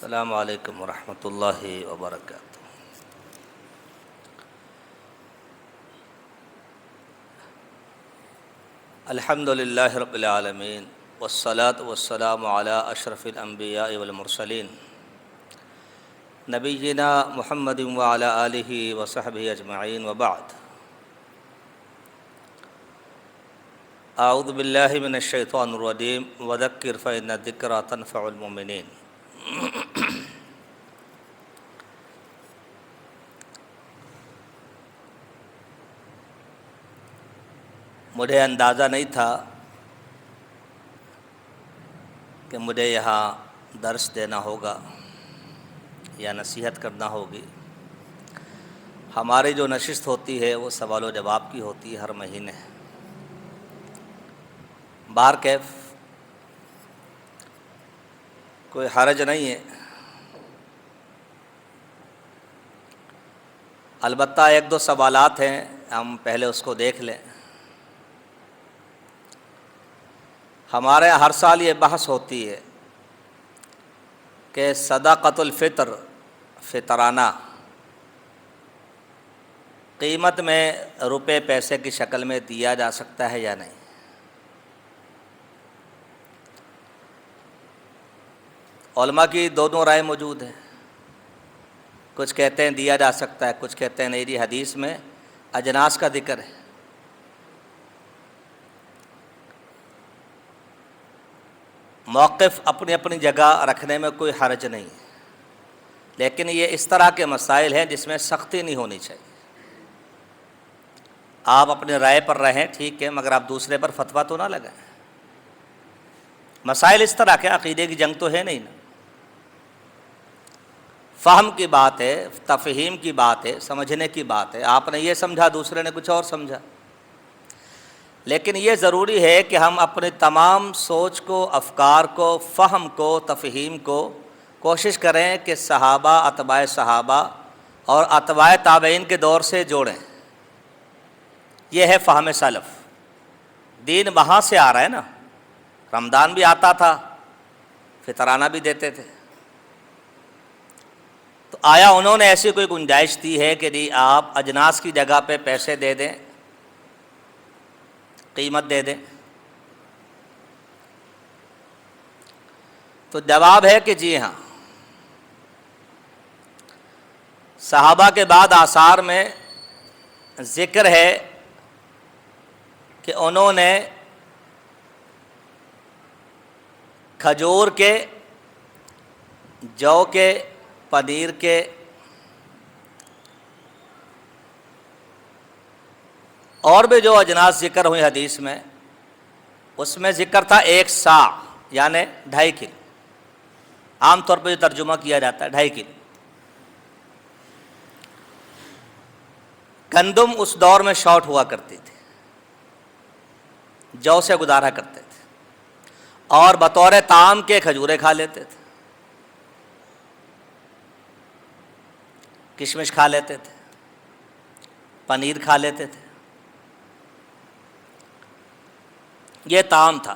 السلام علیکم ورحمۃ اللہ وبرکاتہ۔ الحمد للہ رب العالمین والصلاة والسلام علی اشرف الانبیاء والمرسلین نبینا محمد وعلی آلہ وصحبہ اجمعین وبعد۔ اعوذ باللہ من الشیطان الرجیم وذکر فإن الذکریٰ تنفع المؤمنین۔ مجھے اندازہ نہیں تھا کہ مجھے یہاں درس دینا ہوگا یا نصیحت کرنا ہوگی۔ ہماری جو نشست ہوتی ہے وہ سوال و جواب کی ہوتی ہے ہر مہینے۔ بہر کیف کوئی حرج نہیں ہے، البتہ ایک دو سوالات ہیں، ہم پہلے اس کو دیکھ لیں۔ ہمارے ہر سال یہ بحث ہوتی ہے کہ صدقۃ الفطر فطرانہ قیمت میں روپے پیسے کی شکل میں دیا جا سکتا ہے یا نہیں۔ علماء کی دونوں رائے موجود ہیں، کچھ کہتے ہیں دیا جا سکتا ہے، کچھ کہتے ہیں نہیں جی، حدیث میں اجناس کا ذکر ہے۔ موقف اپنی اپنی جگہ رکھنے میں کوئی حرج نہیں ہے، لیکن یہ اس طرح کے مسائل ہیں جس میں سختی نہیں ہونی چاہیے۔ آپ اپنی رائے پر رہیں ٹھیک ہے، مگر آپ دوسرے پر فتویٰ تو نہ لگائیں۔ مسائل اس طرح کے عقیدے کی جنگ تو ہے نہیں نا، فہم کی بات ہے، تفہیم کی بات ہے، سمجھنے کی بات ہے۔ آپ نے یہ سمجھا، دوسرے نے کچھ اور سمجھا، لیکن یہ ضروری ہے کہ ہم اپنے تمام سوچ کو، افکار کو، فہم کو، تفہیم کو کوشش کریں کہ صحابہ، اتباع صحابہ اور اتباع تابعین کے دور سے جوڑیں۔ یہ ہے فہم سلف۔ دین وہاں سے آ رہا ہے نا، رمضان بھی آتا تھا، فطرانہ بھی دیتے تھے، تو آیا انہوں نے ایسی کوئی گنجائش دی ہے کہ جی آپ اجناس کی جگہ پہ پیسے دے دیں، قیمت دے دیں؟ تو جواب ہے کہ جی ہاں، صحابہ کے بعد آثار میں ذکر ہے کہ انہوں نے کھجور کے، جو کے، پنیر کے، اور بھی جو اجناس ذکر ہوئی حدیث میں، اس میں ذکر تھا 1 سا یعنی 2.5 کلو۔ عام طور پہ جو ترجمہ کیا جاتا ہے 2.5 کلو۔ گندم اس دور میں شارٹ ہوا کرتی تھی، جو سے گزارا کرتے تھے، اور بطور طعام کے کھجوریں کھا لیتے تھے، کشمش کھا لیتے تھے، پنیر کھا لیتے تھے۔ یہ طعام تھا۔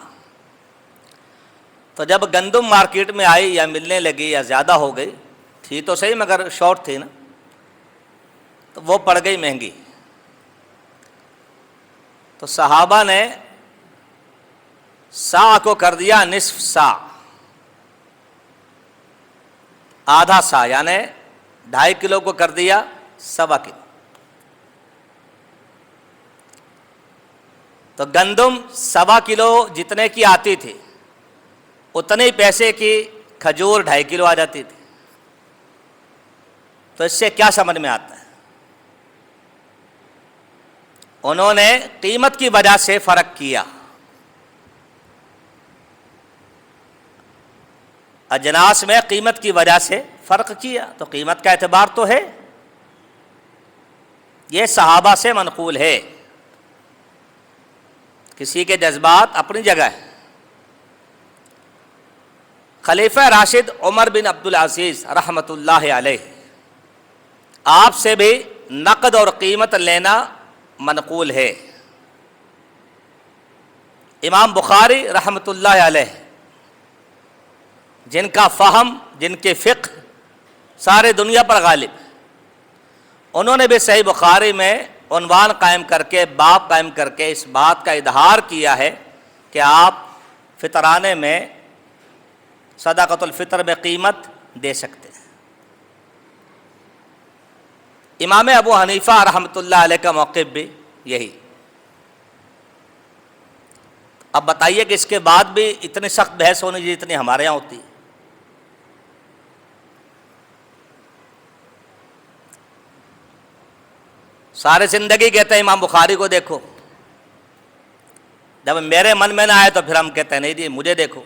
تو جب گندم مارکیٹ میں آئی یا ملنے لگی یا زیادہ ہو گئی، تھی تو صحیح مگر شارٹ تھی نا، تو وہ پڑ گئی مہنگی۔ تو صحابہ نے سا کو کر دیا نصف سا، آدھا سا یعنی 2.5 کلو کو کر دیا 1.25 کلو۔ تو گندم 1.25 کلو جتنے کی آتی تھی، اتنے ہی پیسے کی کھجور 2.5 کلو آ جاتی تھی۔ تو اس سے کیا سمجھ میں آتا ہے؟ انہوں نے قیمت کی وجہ سے فرق کیا، اجناس میں قیمت کی وجہ سے فرق کیا، تو قیمت کا اعتبار تو ہے۔ یہ صحابہ سے منقول ہے، کسی کے جذبات اپنی جگہ ہے۔ خلیفہ راشد عمر بن عبدالعزیز رحمۃ اللہ علیہ، آپ سے بھی نقد اور قیمت لینا منقول ہے۔ امام بخاری رحمۃ اللہ علیہ، جن کا فہم جن کے فقہ سارے دنیا پر غالب، انہوں نے بھی صحیح بخاری میں عنوان قائم کر کے، باب قائم کر کے اس بات کا اظہار کیا ہے کہ آپ فطرانے میں صدقۃ الفطر میں قیمت دے سکتے ہیں۔ امام ابو حنیفہ رحمۃ اللہ علیہ کا موقف بھی یہی۔ اب بتائیے کہ اس کے بعد بھی اتنی سخت بحث ہونی چاہیے جتنی ہمارے یہاں ہوتی ہے۔ سارے زندگی کہتے ہیں امام بخاری کو دیکھو، جب میرے من میں نہ آئے تو پھر ہم کہتے ہیں نہیں جی مجھے دیکھو۔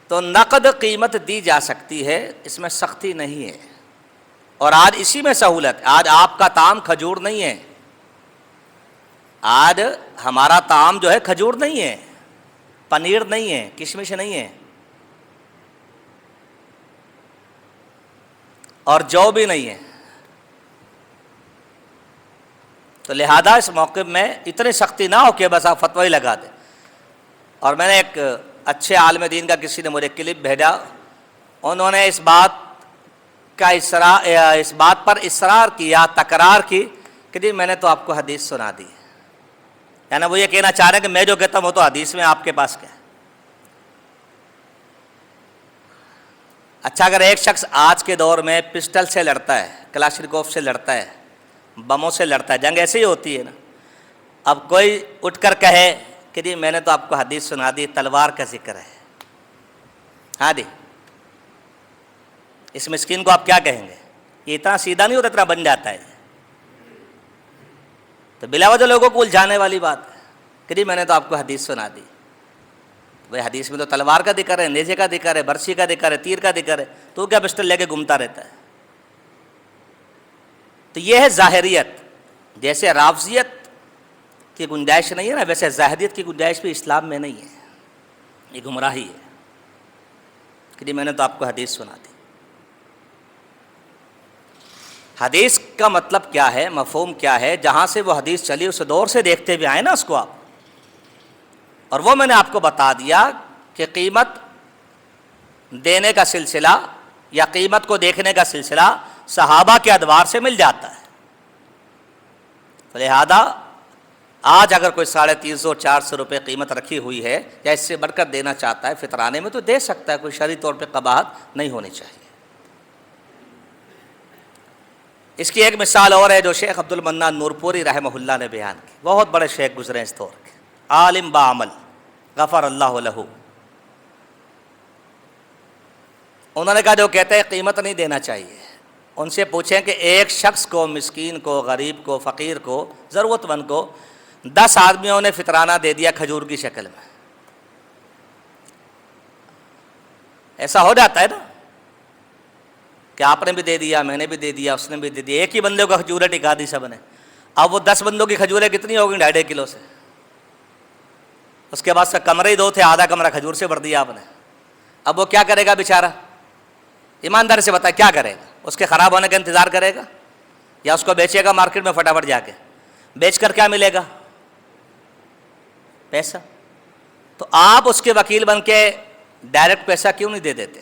تو نقد قیمت دی جا سکتی ہے، اس میں سختی نہیں ہے، اور آج اسی میں سہولت ہے۔ آج آپ کا طعام کھجور نہیں ہے، آج ہمارا طعام جو ہے کھجور نہیں ہے، پنیر نہیں ہے، کشمش نہیں ہے، اور جو بھی نہیں ہے۔ تو لہذا اس موقع میں اتنی سختی نہ ہو کہ بس آپ فتوی لگا دیں۔ اور میں نے ایک اچھے عالم دین کا کسی نے مجھے کلپ بھیجا، انہوں نے اس بات پر اصرار کیا، تکرار کی کہ جی میں نے تو آپ کو حدیث سنا دی، یعنی وہ یہ کہنا چاہ رہے ہیں کہ میں جو کہتا ہوں وہ تو حدیث میں، آپ کے پاس کیا ہے؟ اچھا، اگر ایک شخص آج کے دور میں پسٹل سے لڑتا ہے، کلاشنکوف سے لڑتا ہے، بموں سے لڑتا ہے، جنگ ایسے ہی ہوتی ہے نا، اب کوئی اٹھ کر کہے کہ جی میں نے تو آپ کو حدیث سنا دی، تلوار کا ذکر ہے، ہاں جی، اس مسکین کو آپ کیا کہیں گے؟ یہ اتنا سیدھا نہیں ہوتا، اتنا بن جاتا ہے۔ تو بلا وجہ لوگوں کو الجھانے والی بات ہے کہ جی میں نے تو آپ کو حدیث سنا دی۔ بھائی حدیث میں تو تلوار کا ذکر ہے، نیزے کا ذکر ہے، برسی کا ذکر ہے، تیر کا ذکر ہے، تو کیا پسٹل لے کے گھومتا رہتا ہے؟ تو یہ ہے ظاہریت۔ جیسے رافضیت کی گنجائش نہیں ہے نا، ویسے ظاہریت کی گنجائش بھی اسلام میں نہیں ہے، یہ گمراہی ہے کہ جی میں نے تو آپ کو حدیث سنا دی۔ حدیث کا مطلب کیا ہے، مفہوم کیا ہے؟ جہاں سے وہ حدیث چلی اس دور سے دیکھتے ہوئے آئے نا اس کو آپ، اور وہ میں نے آپ کو بتا دیا کہ قیمت دینے کا سلسلہ یا قیمت کو دیکھنے کا سلسلہ صحابہ کے ادوار سے مل جاتا ہے۔ لہذا آج اگر کوئی 350 400 روپے قیمت رکھی ہوئی ہے یا اس سے بڑھ کر دینا چاہتا ہے فطرانے میں تو دے سکتا ہے، کوئی شرعی طور پہ قباحت نہیں ہونی چاہیے۔ اس کی ایک مثال اور ہے جو شیخ عبد المنان نورپوری رحمہ اللہ نے بیان کی، بہت بڑے شیخ گزرے اس دور کے، عالم بعمل، غفر اللہ لہ۔ انہوں نے کہا جو کہتے ہیں قیمت نہیں دینا چاہیے، ان سے پوچھیں کہ ایک شخص کو، مسکین کو، غریب کو، فقیر کو، ضرورت مند کو 10 آدمیوں نے فطرانہ دے دیا کھجور کی شکل میں، ایسا ہو جاتا ہے نا کہ آپ نے بھی دے دیا، میں نے بھی دے دیا، اس نے بھی دے دیا، ایک ہی بندے کو کھجوریں ٹکا دی سب نے۔ اب وہ 10 بندوں کی کھجوریں کتنی ہوگی؟ 2.5 کلو سے۔ اس کے بعد کمرے ہی 2 تھے، آدھا کمرہ کھجور سے بھر دیا آپ نے۔ اب وہ کیا کرے گا بیچارہ؟ ایمانداری سے بتائے کیا کرے گا؟ اس کے خراب ہونے کا انتظار کرے گا یا اس کو بیچے گا مارکیٹ میں فٹافٹ جا کے؟ بیچ کر کیا ملے گا؟ پیسہ۔ تو آپ اس کے وکیل بن کے ڈائریکٹ پیسہ کیوں نہیں دے دیتے؟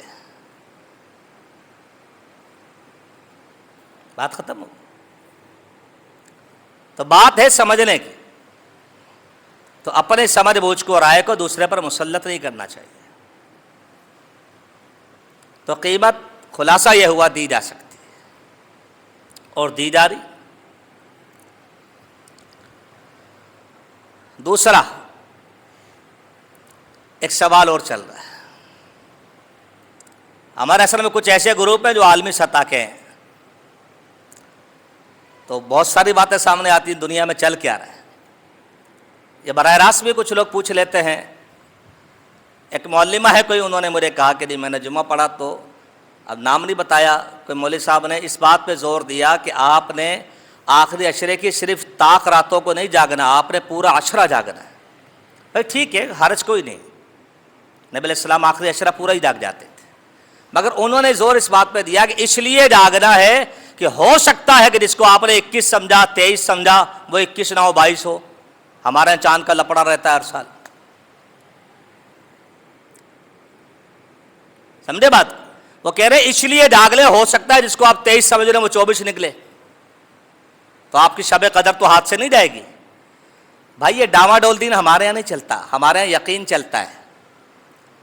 بات ختم ہو۔ تو بات ہے سمجھنے کی، تو اپنے سمجھ بوجھ کو، رائے کو دوسرے پر مسلط نہیں کرنا چاہیے۔ تو قیمت خلاصہ یہ ہوا دی جا سکتی ہے اور دی جا رہی۔ دوسرا ایک سوال اور چل رہا ہے، ہمارے اصل میں کچھ ایسے گروپ ہیں جو عالمی سطح کے ہیں، تو بہت ساری باتیں سامنے آتی ہیں دنیا میں چل کیا رہا ہے، یہ براہ راست بھی کچھ لوگ پوچھ لیتے ہیں۔ ایک معلمہ ہے کوئی، انہوں نے مجھے کہا کہ میں نے جمعہ پڑھا تو، اب نام نہیں بتایا، کوئی مولوی صاحب نے اس بات پہ زور دیا کہ آپ نے آخری عشرے کی صرف طاق راتوں کو نہیں جاگنا، آپ نے پورا عشرہ جاگنا ہے۔ بھائی ٹھیک ہے، حرج کوئی نہیں، نبی علیہ السلام آخری عشرہ پورا ہی جاگ جاتے تھے، مگر انہوں نے زور اس بات پہ دیا کہ اس لیے جاگنا ہے کہ ہو سکتا ہے کہ جس کو آپ نے 21 سمجھا، 23 سمجھا، وہ 21 نہ ہو 22 ہو۔ ہمارے چاند کا لپڑا رہتا ہے ہر سال، سمجھے بات؟ وہ کہہ رہے اس لیے ڈھاگ لے، ہو سکتا ہے جس کو آپ 23 سمجھ رہے ہیں وہ 24 نکلے، تو آپ کی شب قدر تو ہاتھ سے نہیں جائے گی۔ بھائی یہ ڈاما ڈول دین ہمارے یہاں نہیں چلتا، ہمارے یہاں یقین چلتا ہے۔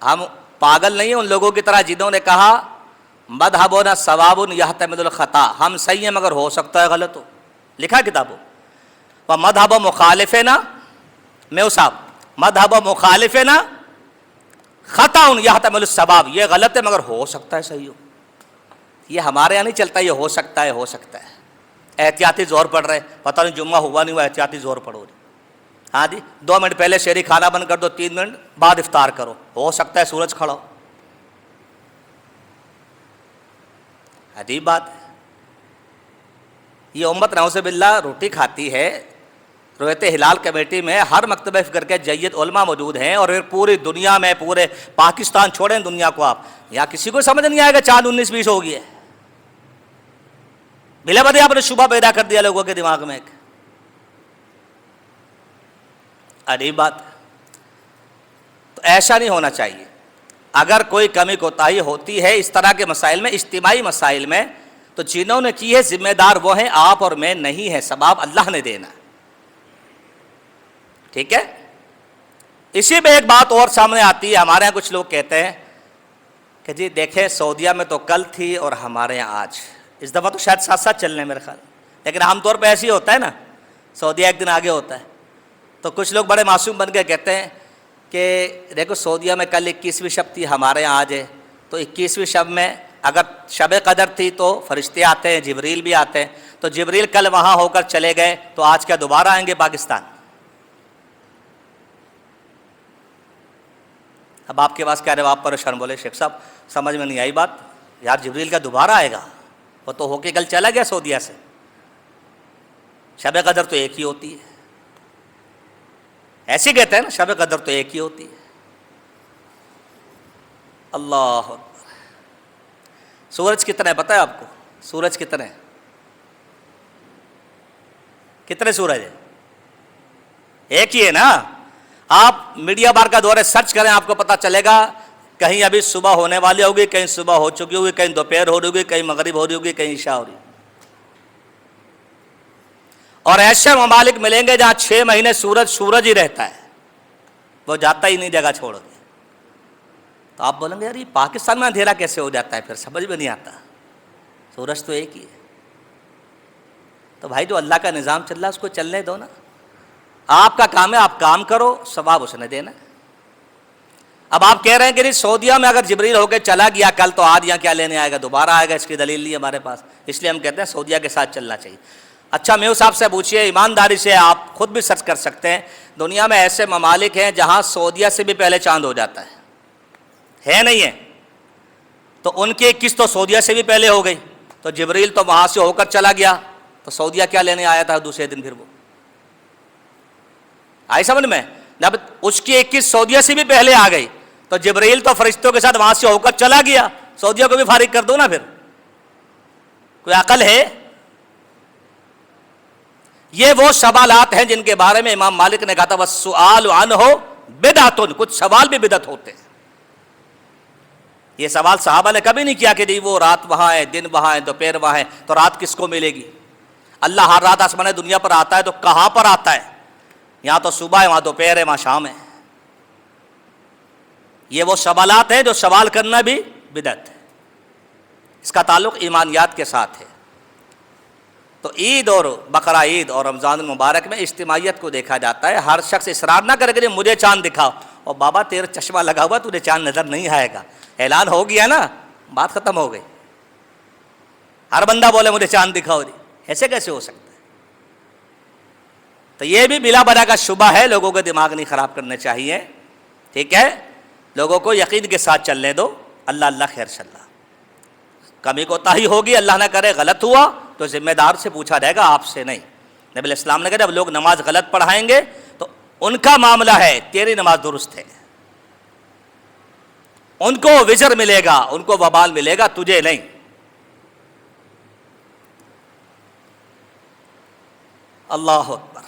ہم پاگل نہیں ہیں ان لوگوں کی طرح جنہوں نے کہا مذہبنا ثواب یحتمل الخطا، ہم صحیح ہیں مگر ہو سکتا ہے غلط ہو، لکھا کتابوں۔ و مذہب مخالفنا، میں صاحب مذہب مخالفنا خطا یحتمل الصواب، یہ غلط ہے مگر ہو سکتا ہے صحیح ہو۔ یہ ہمارے یہاں نہیں چلتا، یہ ہو سکتا ہے، ہو سکتا ہے، احتیاطی زور پڑ رہے، پتہ نہیں جمعہ ہوا نہیں ہوا، احتیاطی زور پڑو رہی۔ ہاں جی 2 منٹ پہلے شہری کھانا بند کر دو، 3 منٹ بعد افطار کرو، ہو سکتا ہے سورج کھڑا ہو۔ عجیب بات ہے، یہ امت نعوذ باللہ روٹی کھاتی ہے۔ رویت ہلال کمیٹی میں ہر مکتبہ فکر کے جید علماء موجود ہیں، اور پوری دنیا میں، پورے پاکستان چھوڑیں دنیا کو آپ، یہاں کسی کو سمجھ نہیں آئے گا چاند 19-20 ہو گئی ہے۔ بلا بدے آپ نے شبہ پیدا کر دیا لوگوں کے دماغ میں ایک عجیب بات۔ تو ایسا نہیں ہونا چاہیے۔ اگر کوئی کمی کوتاہی ہوتی ہے اس طرح کے مسائل میں، اجتماعی مسائل میں، تو جنہوں نے کی ہے ذمہ دار وہ ہیں، آپ اور میں نہیں ہے، ثواب اللہ نے دینا، ٹھیک ہے۔ اسی میں ایک بات اور سامنے آتی ہے، ہمارے یہاں کچھ لوگ کہتے ہیں کہ جی دیکھیں سعودیہ میں تو کل تھی اور ہمارے یہاں آج، اس دفعہ تو شاید ساتھ ساتھ چلنے میرے خیال، لیکن عام طور پہ ایسے ہی ہوتا ہے نا، سعودیہ ایک دن آگے ہوتا ہے۔ تو کچھ لوگ بڑے معصوم بن کے کہتے ہیں کہ دیکھو سعودیہ میں کل 21ویں شب تھی، ہمارے یہاں آج ہے، تو 21ویں شب میں اگر شب قدر تھی تو فرشتے آتے ہیں، جبریل بھی آتے ہیں، تو جبریل کل وہاں ہو کر چلے گئے تو آج کیا دوبارہ آئیں گے پاکستان؟ اب آپ کے پاس کیا جواب پریشان، بولے شیخ صاحب سمجھ میں نہیں آئی بات، یار جبریل کا دوبارہ آئے گا، وہ تو ہو کے کل چلا گیا سعودیہ سے، شب قدر تو ایک ہی ہوتی ہے، ایسے کہتے ہیں نا، شب قدر تو ایک ہی ہوتی ہے۔ اللہ اکبر۔ سورج کتنا ہے پتہ ہے آپ کو؟ سورج کتنے ہیں؟ کتنے سورج ہیں؟ ایک ہی ہے نا۔ آپ میڈیا بار کا دور ہے، سرچ کریں آپ کو پتہ چلے گا، کہیں ابھی صبح ہونے والی ہوگی، کہیں صبح ہو چکی ہوگی، کہیں دوپہر ہو رہی ہوگی، کہیں مغرب ہو رہی ہوگی، کہیں عشاء ہو رہی ہوگی۔ اور ایسے ممالک ملیں گے جہاں 6 مہینے سورج ہی رہتا ہے، وہ جاتا ہی نہیں جگہ چھوڑ کے۔ تو آپ بولیں گے یار یہ پاکستان میں اندھیرا کیسے ہو جاتا ہے، پھر سمجھ میں نہیں آتا، سورج تو ایک ہی ہے۔ تو بھائی جو اللہ کا نظام چل رہا ہے اس کو چلنے دو نا، آپ کا کام ہے آپ کام کرو، ثواب اس نے دینا۔ اب آپ کہہ رہے ہیں کہ نہیں سعودیہ میں اگر جبریل ہو کے چلا گیا کل تو آج یہاں کیا لینے آئے گا، دوبارہ آئے گا، اس کی دلیل نہیں ہمارے پاس، اس لیے ہم کہتے ہیں سعودیہ کے ساتھ چلنا چاہیے۔ اچھا میو صاحب سے پوچھئے ایمانداری سے، آپ خود بھی سرچ کر سکتے ہیں، دنیا میں ایسے ممالک ہیں جہاں سعودیہ سے بھی پہلے چاند ہو جاتا ہے نہیں ہے؟ تو ان کی 21 تو سعودیہ سے بھی پہلے ہو گئی، تو جبریل تو وہاں سے ہو کر چلا گیا، تو سعودیہ کیا لینے آیا تھا دوسرے دن؟ پھر وہ آئی سمجھ میں؟ جب اس کی 21 سعودیہ سے بھی پہلے آ گئی تو جبریل تو فرشتوں کے ساتھ وہاں سے ہو کر چلا گیا، سعودیہ کو بھی فارغ کر دو نا، پھر کوئی عقل ہے؟ یہ وہ سوالات ہیں جن کے بارے میں امام مالک نے کہا تھا والسؤال عنہ بدعۃ، کچھ سوال بھی بدعت ہوتے ہیں۔ یہ سوال صحابہ نے کبھی نہیں کیا کہ جی وہ رات وہاں ہے، دن وہاں ہے، دوپہر وہاں ہے، تو رات کس کو ملے گی؟ اللہ ہر رات آسمان دنیا پر آتا ہے تو کہاں پر آتا ہے؟ یہاں تو صبح ہے، وہاں دوپہر ہے، وہاں شام ہے۔ یہ وہ سوالات ہیں جو سوال کرنا بھی بدعت ہے، اس کا تعلق ایمانیات کے ساتھ ہے۔ تو عید اور بقرہ عید اور رمضان المبارک میں اجتماعیت کو دیکھا جاتا ہے، ہر شخص اصرار نہ کرے کہ مجھے چاند دکھاؤ، اور بابا تیرا چشمہ لگا ہوا تجھے چاند نظر نہیں آئے گا، اعلان ہو گیا نا، بات ختم ہو گئی۔ ہر بندہ بولے مجھے چاند دکھاؤ جی، ایسے کیسے ہو سکتا ہے؟ تو یہ بھی بلا بنا کا شبہ ہے، لوگوں کے دماغ نہیں خراب کرنے چاہیے، ٹھیک ہے؟ لوگوں کو یقین کے ساتھ چلنے دو، اللہ اللہ خیر صلی اللہ۔ کمی کوتاہی ہوگی، اللہ نہ کرے غلط ہوا تو ذمہ دار سے پوچھا جائے گا، آپ سے نہیں۔ نبی علیہ السلام نے کہا جب لوگ نماز غلط پڑھائیں گے تو ان کا معاملہ ہے، تیری نماز درست ہے، ان کو وزر ملے گا، ان کو وبال ملے گا، تجھے نہیں۔ اللہ اکبر۔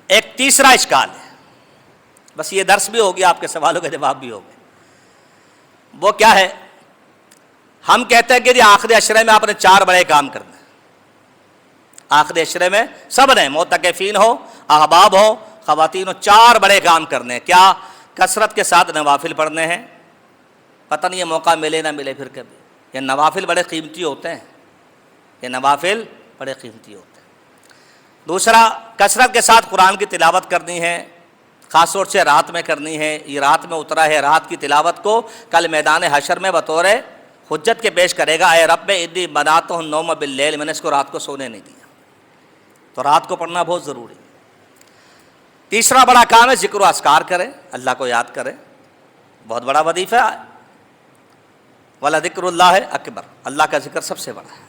ایک تیسرا اشکال ہے، بس یہ درس بھی ہو گیا، آپ کے سوالوں کے جواب بھی ہو گئے۔ وہ کیا ہے؟ ہم کہتے ہیں کہ جی آخری عشرے میں آپ نے 4 بڑے کام کرنے ہیں. آخری عشرے میں سب نے، معتکفین ہو، احباب ہو، خواتین ہو، 4 بڑے کام کرنے ہیں. کیا؟ کثرت کے ساتھ نوافل پڑھنے ہیں. پتہ نہیں یہ موقع ملے نہ ملے پھر کبھی. یہ نوافل بڑے قیمتی ہوتے ہیں، یہ نوافل بڑے قیمتی ہوتے ہیں. دوسرا، کثرت کے ساتھ قرآن کی تلاوت کرنی ہے، خاص طور سے رات میں کرنی ہے. یہ رات میں اترا ہے، رات کی تلاوت کو کل میدان حشر میں بطور حجت کے پیش کرے گا. اے رب انی منعت النوم باللیل، میں نے اس کو رات کو سونے نہیں دیا. تو رات کو پڑھنا بہت ضروری ہے. تیسرا بڑا کام ہے ذکر و اذکار کریں، اللہ کو یاد کریں. بہت بڑا وظیفہ ہے. وَلَذِكْرُ اللَّهِ اکبر، اللہ کا ذکر سب سے بڑا ہے.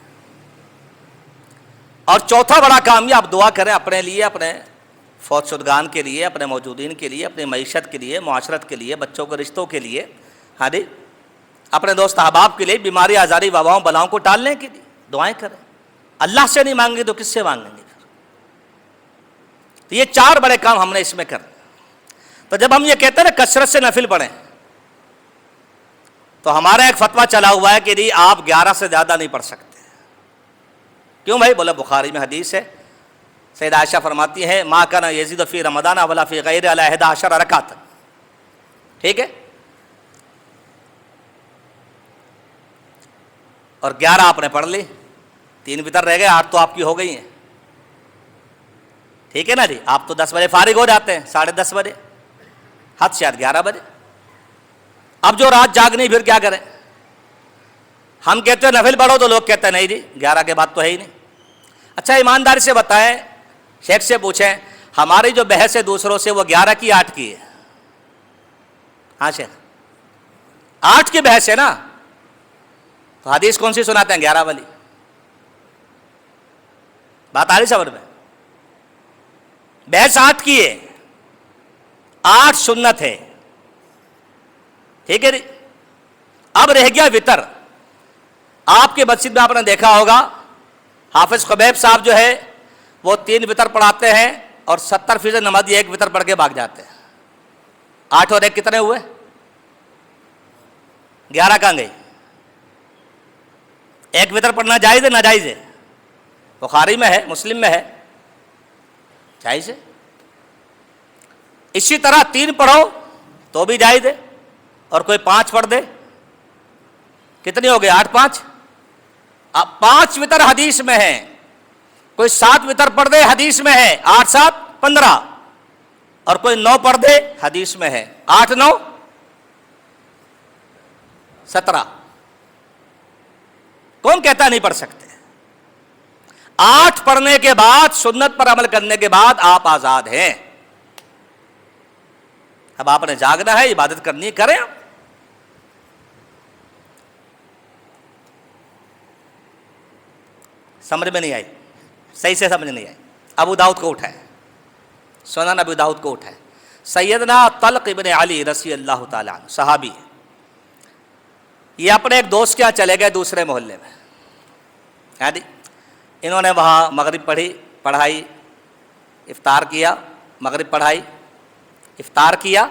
اور چوتھا بڑا کام یہ، آپ دعا کریں اپنے لیے، اپنے فوت شدگان کے لیے، اپنے موجودین کے لیے، اپنی معیشت کے لیے، معاشرت کے لیے، بچوں کے رشتوں کے لیے، ہاں جی، اپنے دوست احباب کے لیے، بیماری آزاری وباؤں بلاؤں کو ٹالنے کے لیے دعائیں کریں. اللہ سے نہیں مانگیں تو کس سے مانگیں گے پھر؟ تو یہ 4 بڑے کام ہم نے اس میں کرنے. تو جب ہم یہ کہتے ہیں نا کثرت سے نفل پڑھیں، تو ہمارا ایک فتویٰ چلا ہوا ہے کہ نہیں آپ 11 سے زیادہ نہیں پڑھ سکتے. کیوں بھائی؟ بولا بخاری میں حدیث ہے، سیدہ عائشہ فرماتی ہیں ما کان یزید فی رمضان ولا فی غیر علی 11 رکعت. ٹھیک ہے، اور 11 آپ نے پڑھ لی، 3 وتر رہ گئے، 8 تو آپ کی ہو گئی ہیں. ٹھیک ہے نا جی، آپ تو 10 بجے فارغ ہو جاتے ہیں، 10:30 بجے، حد سے حد 11 بجے. اب جو رات جاگنی پھر کیا کریں؟ ہم کہتے ہیں نفل پڑھو تو لوگ کہتے ہیں نہیں جی 11 کے بعد تو ہے ہی نہیں. اچھا ایمانداری سے بتائیں، شیخ سے پوچھیں، ہماری جو بحث ہے دوسروں سے وہ 11 کی 8 کی ہے؟ ہاں شیخ، 8 کی بحث ہے نا، تو حدیث کون سی سناتے ہیں؟ 11 والی. بات آ رہی سمجھ میں؟ بحث 8 کی ہے، 8 سنت ہے. ٹھیک ہے جی. اب رہ گیا وطر. آپ کے مسجد میں آپ نے دیکھا ہوگا حافظ خبیب صاحب جو ہے وہ 3 وطر پڑھاتے ہیں اور 70% نمازی 1 وطر پڑھ کے بھاگ جاتے ہیں. 8 اور 1 کتنے ہوئے؟ 11 کہاں گئی؟ 1 وطر پڑھنا جائز ہے ناجائز ہے؟ بخاری میں ہے، مسلم میں ہے، جائز ہے. اسی طرح 3 پڑھو تو بھی جائز ہے، اور کوئی 5 پڑھ دے، کتنی ہو گئی؟ 8 5. اب 5 وطر حدیث میں ہے، کوئی 7 وطر پڑھ دے حدیث میں ہے، 8 7 15، اور کوئی 9 پڑھ دے حدیث میں ہے، 8 9 17. کون کہتا نہیں پڑھ سکتے؟ 8 پڑھنے کے بعد، سنت پر عمل کرنے کے بعد آپ آزاد ہیں. اب آپ نے جاگنا ہے، عبادت کرنی ہے، کریں. سمجھ میں نہیں آئی؟ صحیح سے سمجھ نہیں آئی؟ ابو داؤد کو اٹھائے، سنن ابو داؤد کو اٹھائے. سیدنا طلق ابن علی رضی اللہ تعالیٰ عنہ صحابی ہے، یہ اپنے ایک دوست کے یہاں چلے گئے دوسرے محلے میں. ہاں جی، انہوں نے وہاں مغرب پڑھائی، افطار کیا، مغرب پڑھائی، افطار کیا،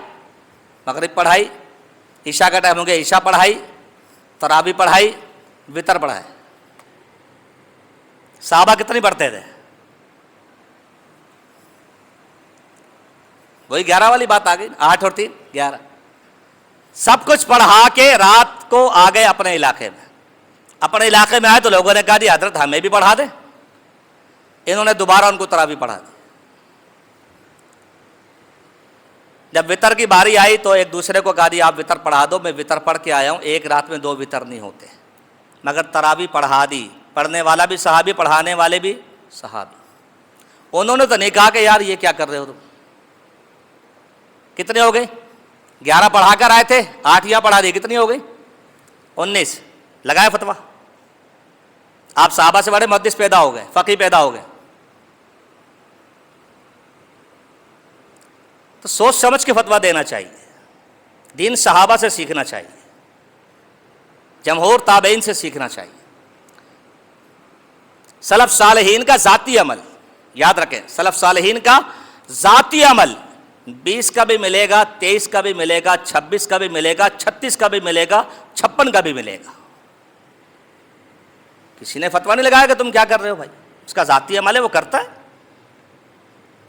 مغرب پڑھائی، عشاء کا ٹائم ہو گیا، عشاء پڑھائی، تراویح پڑھائی، وطر پڑھائے. صحابہ کتنی پڑھتے تھے؟ وہی 11 والی بات آ گئی، 8 اور 3 11. سب کچھ پڑھا کے رات کو آ گئے اپنے علاقے میں. اپنے علاقے میں آئے تو لوگوں نے کہا جی حضرت ہمیں بھی پڑھا دیں. انہوں نے دوبارہ ان کو تراویح پڑھا دی. جب وطر کی باری آئی تو ایک دوسرے کو کہا جی آپ وطر پڑھا دو، میں وطر پڑھ کے آیا ہوں. ایک رات میں 2 وطر نہیں ہوتے، مگر تراویح پڑھا دی. پڑھنے والا بھی صحابی، پڑھانے والے بھی صحابی. انہوں نے تو نہیں کہا کہ یار یہ کیا کر رہے ہو تم. کتنے ہو گئے؟ 11 پڑھا کر آئے تھے، 8 یہاں پڑھا دی، کتنی ہو گئی؟ 19. لگائے فتویٰ. آپ صحابہ سے بڑے محدث پیدا ہو گئے، فقیہ پیدا ہو گئے. تو سوچ سمجھ کے فتویٰ دینا چاہیے. دین صحابہ سے سیکھنا چاہیے، جمہور تابعین سے سیکھنا چاہیے. سلف صالحین کا ذاتی عمل یاد رکھیں، سلف صالحین کا ذاتی عمل 20 کا بھی ملے گا، 23 کا بھی ملے گا، 26 کا بھی ملے گا، 36 کا بھی ملے گا، 56 کا بھی ملے گا۔ کسی نے فتویٰ نہیں لگایا کہ تم کیا کر رہے ہو بھائی، اس کا ذاتی عمل ہے، وہ کرتا ہے۔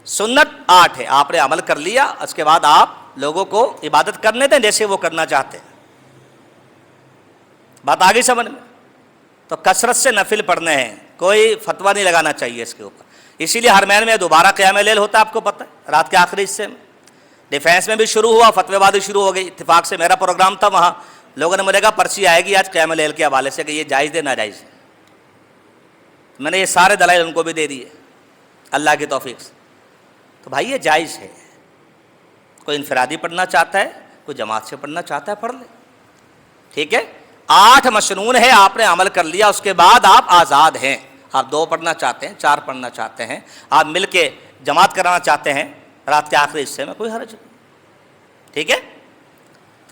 سنت 8 ہے، آپ نے عمل کر لیا، اس کے بعد آپ لوگوں کو عبادت کرنے دیں جیسے وہ کرنا چاہتے ہیں۔ بات آگئی سمجھ میں؟ تو کثرت سے نفل پڑھنے ہیں، کوئی فتویٰ نہیں لگانا چاہیے اس کے اوپر۔ اسی لیے حرمین میں دوبارہ قیام لیل ہوتا ہے، آپ کو پتہ ہے، رات کے آخری حصے میں۔ ڈیفینس میں بھی شروع ہوا، فتوی بازی شروع ہو گئی۔ اتفاق سے میرا پروگرام تھا وہاں، لوگوں نے مجھے کہا پرچی آئے گی آج قیام لیل کے حوالے سے کہ یہ جائز ہے ناجائز ہے۔ میں نے یہ سارے دلائل ان کو بھی دے دیے اللہ کی توفیق سے۔ تو بھائی یہ جائز ہے، کوئی انفرادی پڑھنا چاہتا ہے، کوئی جماعت سے پڑھنا چاہتا ہے، پڑھ لے، ٹھیک ہے۔ 8 مسنون ہے، آپ نے عمل کر لیا، اس کے بعد آپ آزاد ہیں۔ آپ 2 پڑھنا چاہتے ہیں، 4 پڑھنا چاہتے ہیں، آپ مل کے جماعت کرانا چاہتے ہیں رات کے آخری حصے میں، کوئی حرج نہیں، ٹھیک ہے۔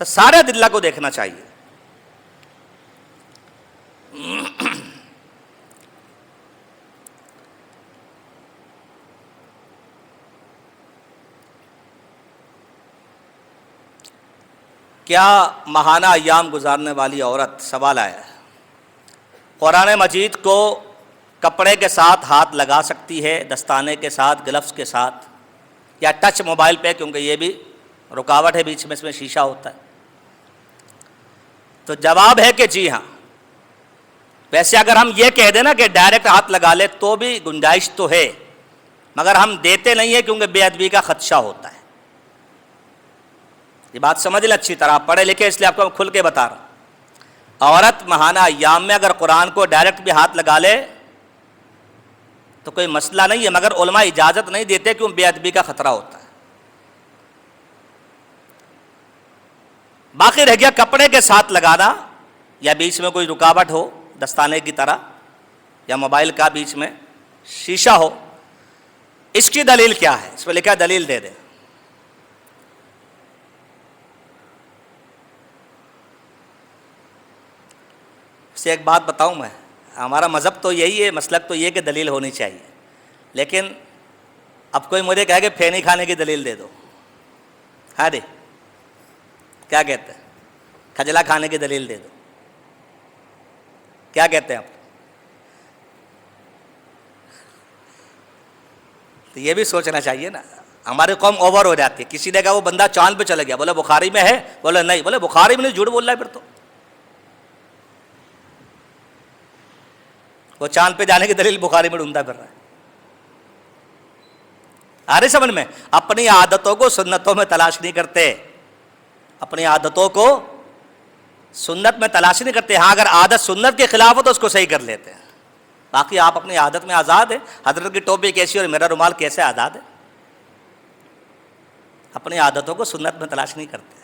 تو سارے ادلہ کو دیکھنا چاہیے۔ کیا ماہانہ ایام گزارنے والی عورت، سوال آیا ہے، قرآن مجید کو کپڑے کے ساتھ ہاتھ لگا سکتی ہے، دستانے کے ساتھ، گلفز کے ساتھ، یا ٹچ موبائل پہ، کیونکہ یہ بھی رکاوٹ ہے، بیچ میں اس میں شیشہ ہوتا ہے؟ تو جواب ہے کہ جی ہاں۔ ویسے اگر ہم یہ کہہ دیں نا کہ ڈائریکٹ ہاتھ لگا لے تو بھی گنجائش تو ہے، مگر ہم دیتے نہیں ہیں کیونکہ بے ادبی کا خدشہ ہوتا ہے۔ یہ بات سمجھ لیں اچھی طرح، پڑھے لکھے اس لیے آپ کو کھل کے بتا رہا ہوں۔ عورت ماہانہ ایام میں اگر قرآن کو ڈائریکٹ بھی ہاتھ لگا لے تو کوئی مسئلہ نہیں ہے، مگر علماء اجازت نہیں دیتے کیوں؟ بے ادبی کا خطرہ ہوتا ہے۔ باقی رہ گیا کپڑے کے ساتھ لگانا، یا بیچ میں کوئی رکاوٹ ہو دستانے کی طرح، یا موبائل کا بیچ میں شیشہ ہو، اس کی دلیل کیا ہے؟ اس پہ لکھا دلیل دے دیں۔ سے ایک بات بتاؤں میں، ہمارا مذہب تو یہی ہے، مسلک تو یہ کہ دلیل ہونی چاہیے، لیکن اب کوئی مجھے کہے کہ پھینی کھانے کی دلیل دے دو، ہاں دے، کیا کہتے ہیں؟ کھجلا کھانے کی دلیل دے دو، کیا کہتے ہیں آپ؟ تو یہ بھی سوچنا چاہیے نا، ہماری قوم اوور ہو جاتی ہے۔ کسی نے کہا وہ بندہ چاند پہ چلا گیا، بولے بخاری میں ہے، بولے نہیں، بولے بخاری میں نہیں، جھوٹ بول رہا ہے پھر تو۔ وہ چاند پہ جانے کی دلیل بخاری میں ڈھونڈتا پھر رہا ہے۔ آ رہی سمجھ میں؟ اپنی عادتوں کو سنتوں میں تلاش نہیں کرتے، اپنی عادتوں کو سنت میں تلاش نہیں کرتے۔ ہاں اگر عادت سنت کے خلاف ہو تو اس کو صحیح کر لیتے ہیں، باقی آپ اپنی عادت میں آزاد ہیں۔ حضرت کی ٹوپی کیسی اور میرا رومال کیسے آزاد ہے؟ اپنی عادتوں کو سنت میں تلاش نہیں کرتے۔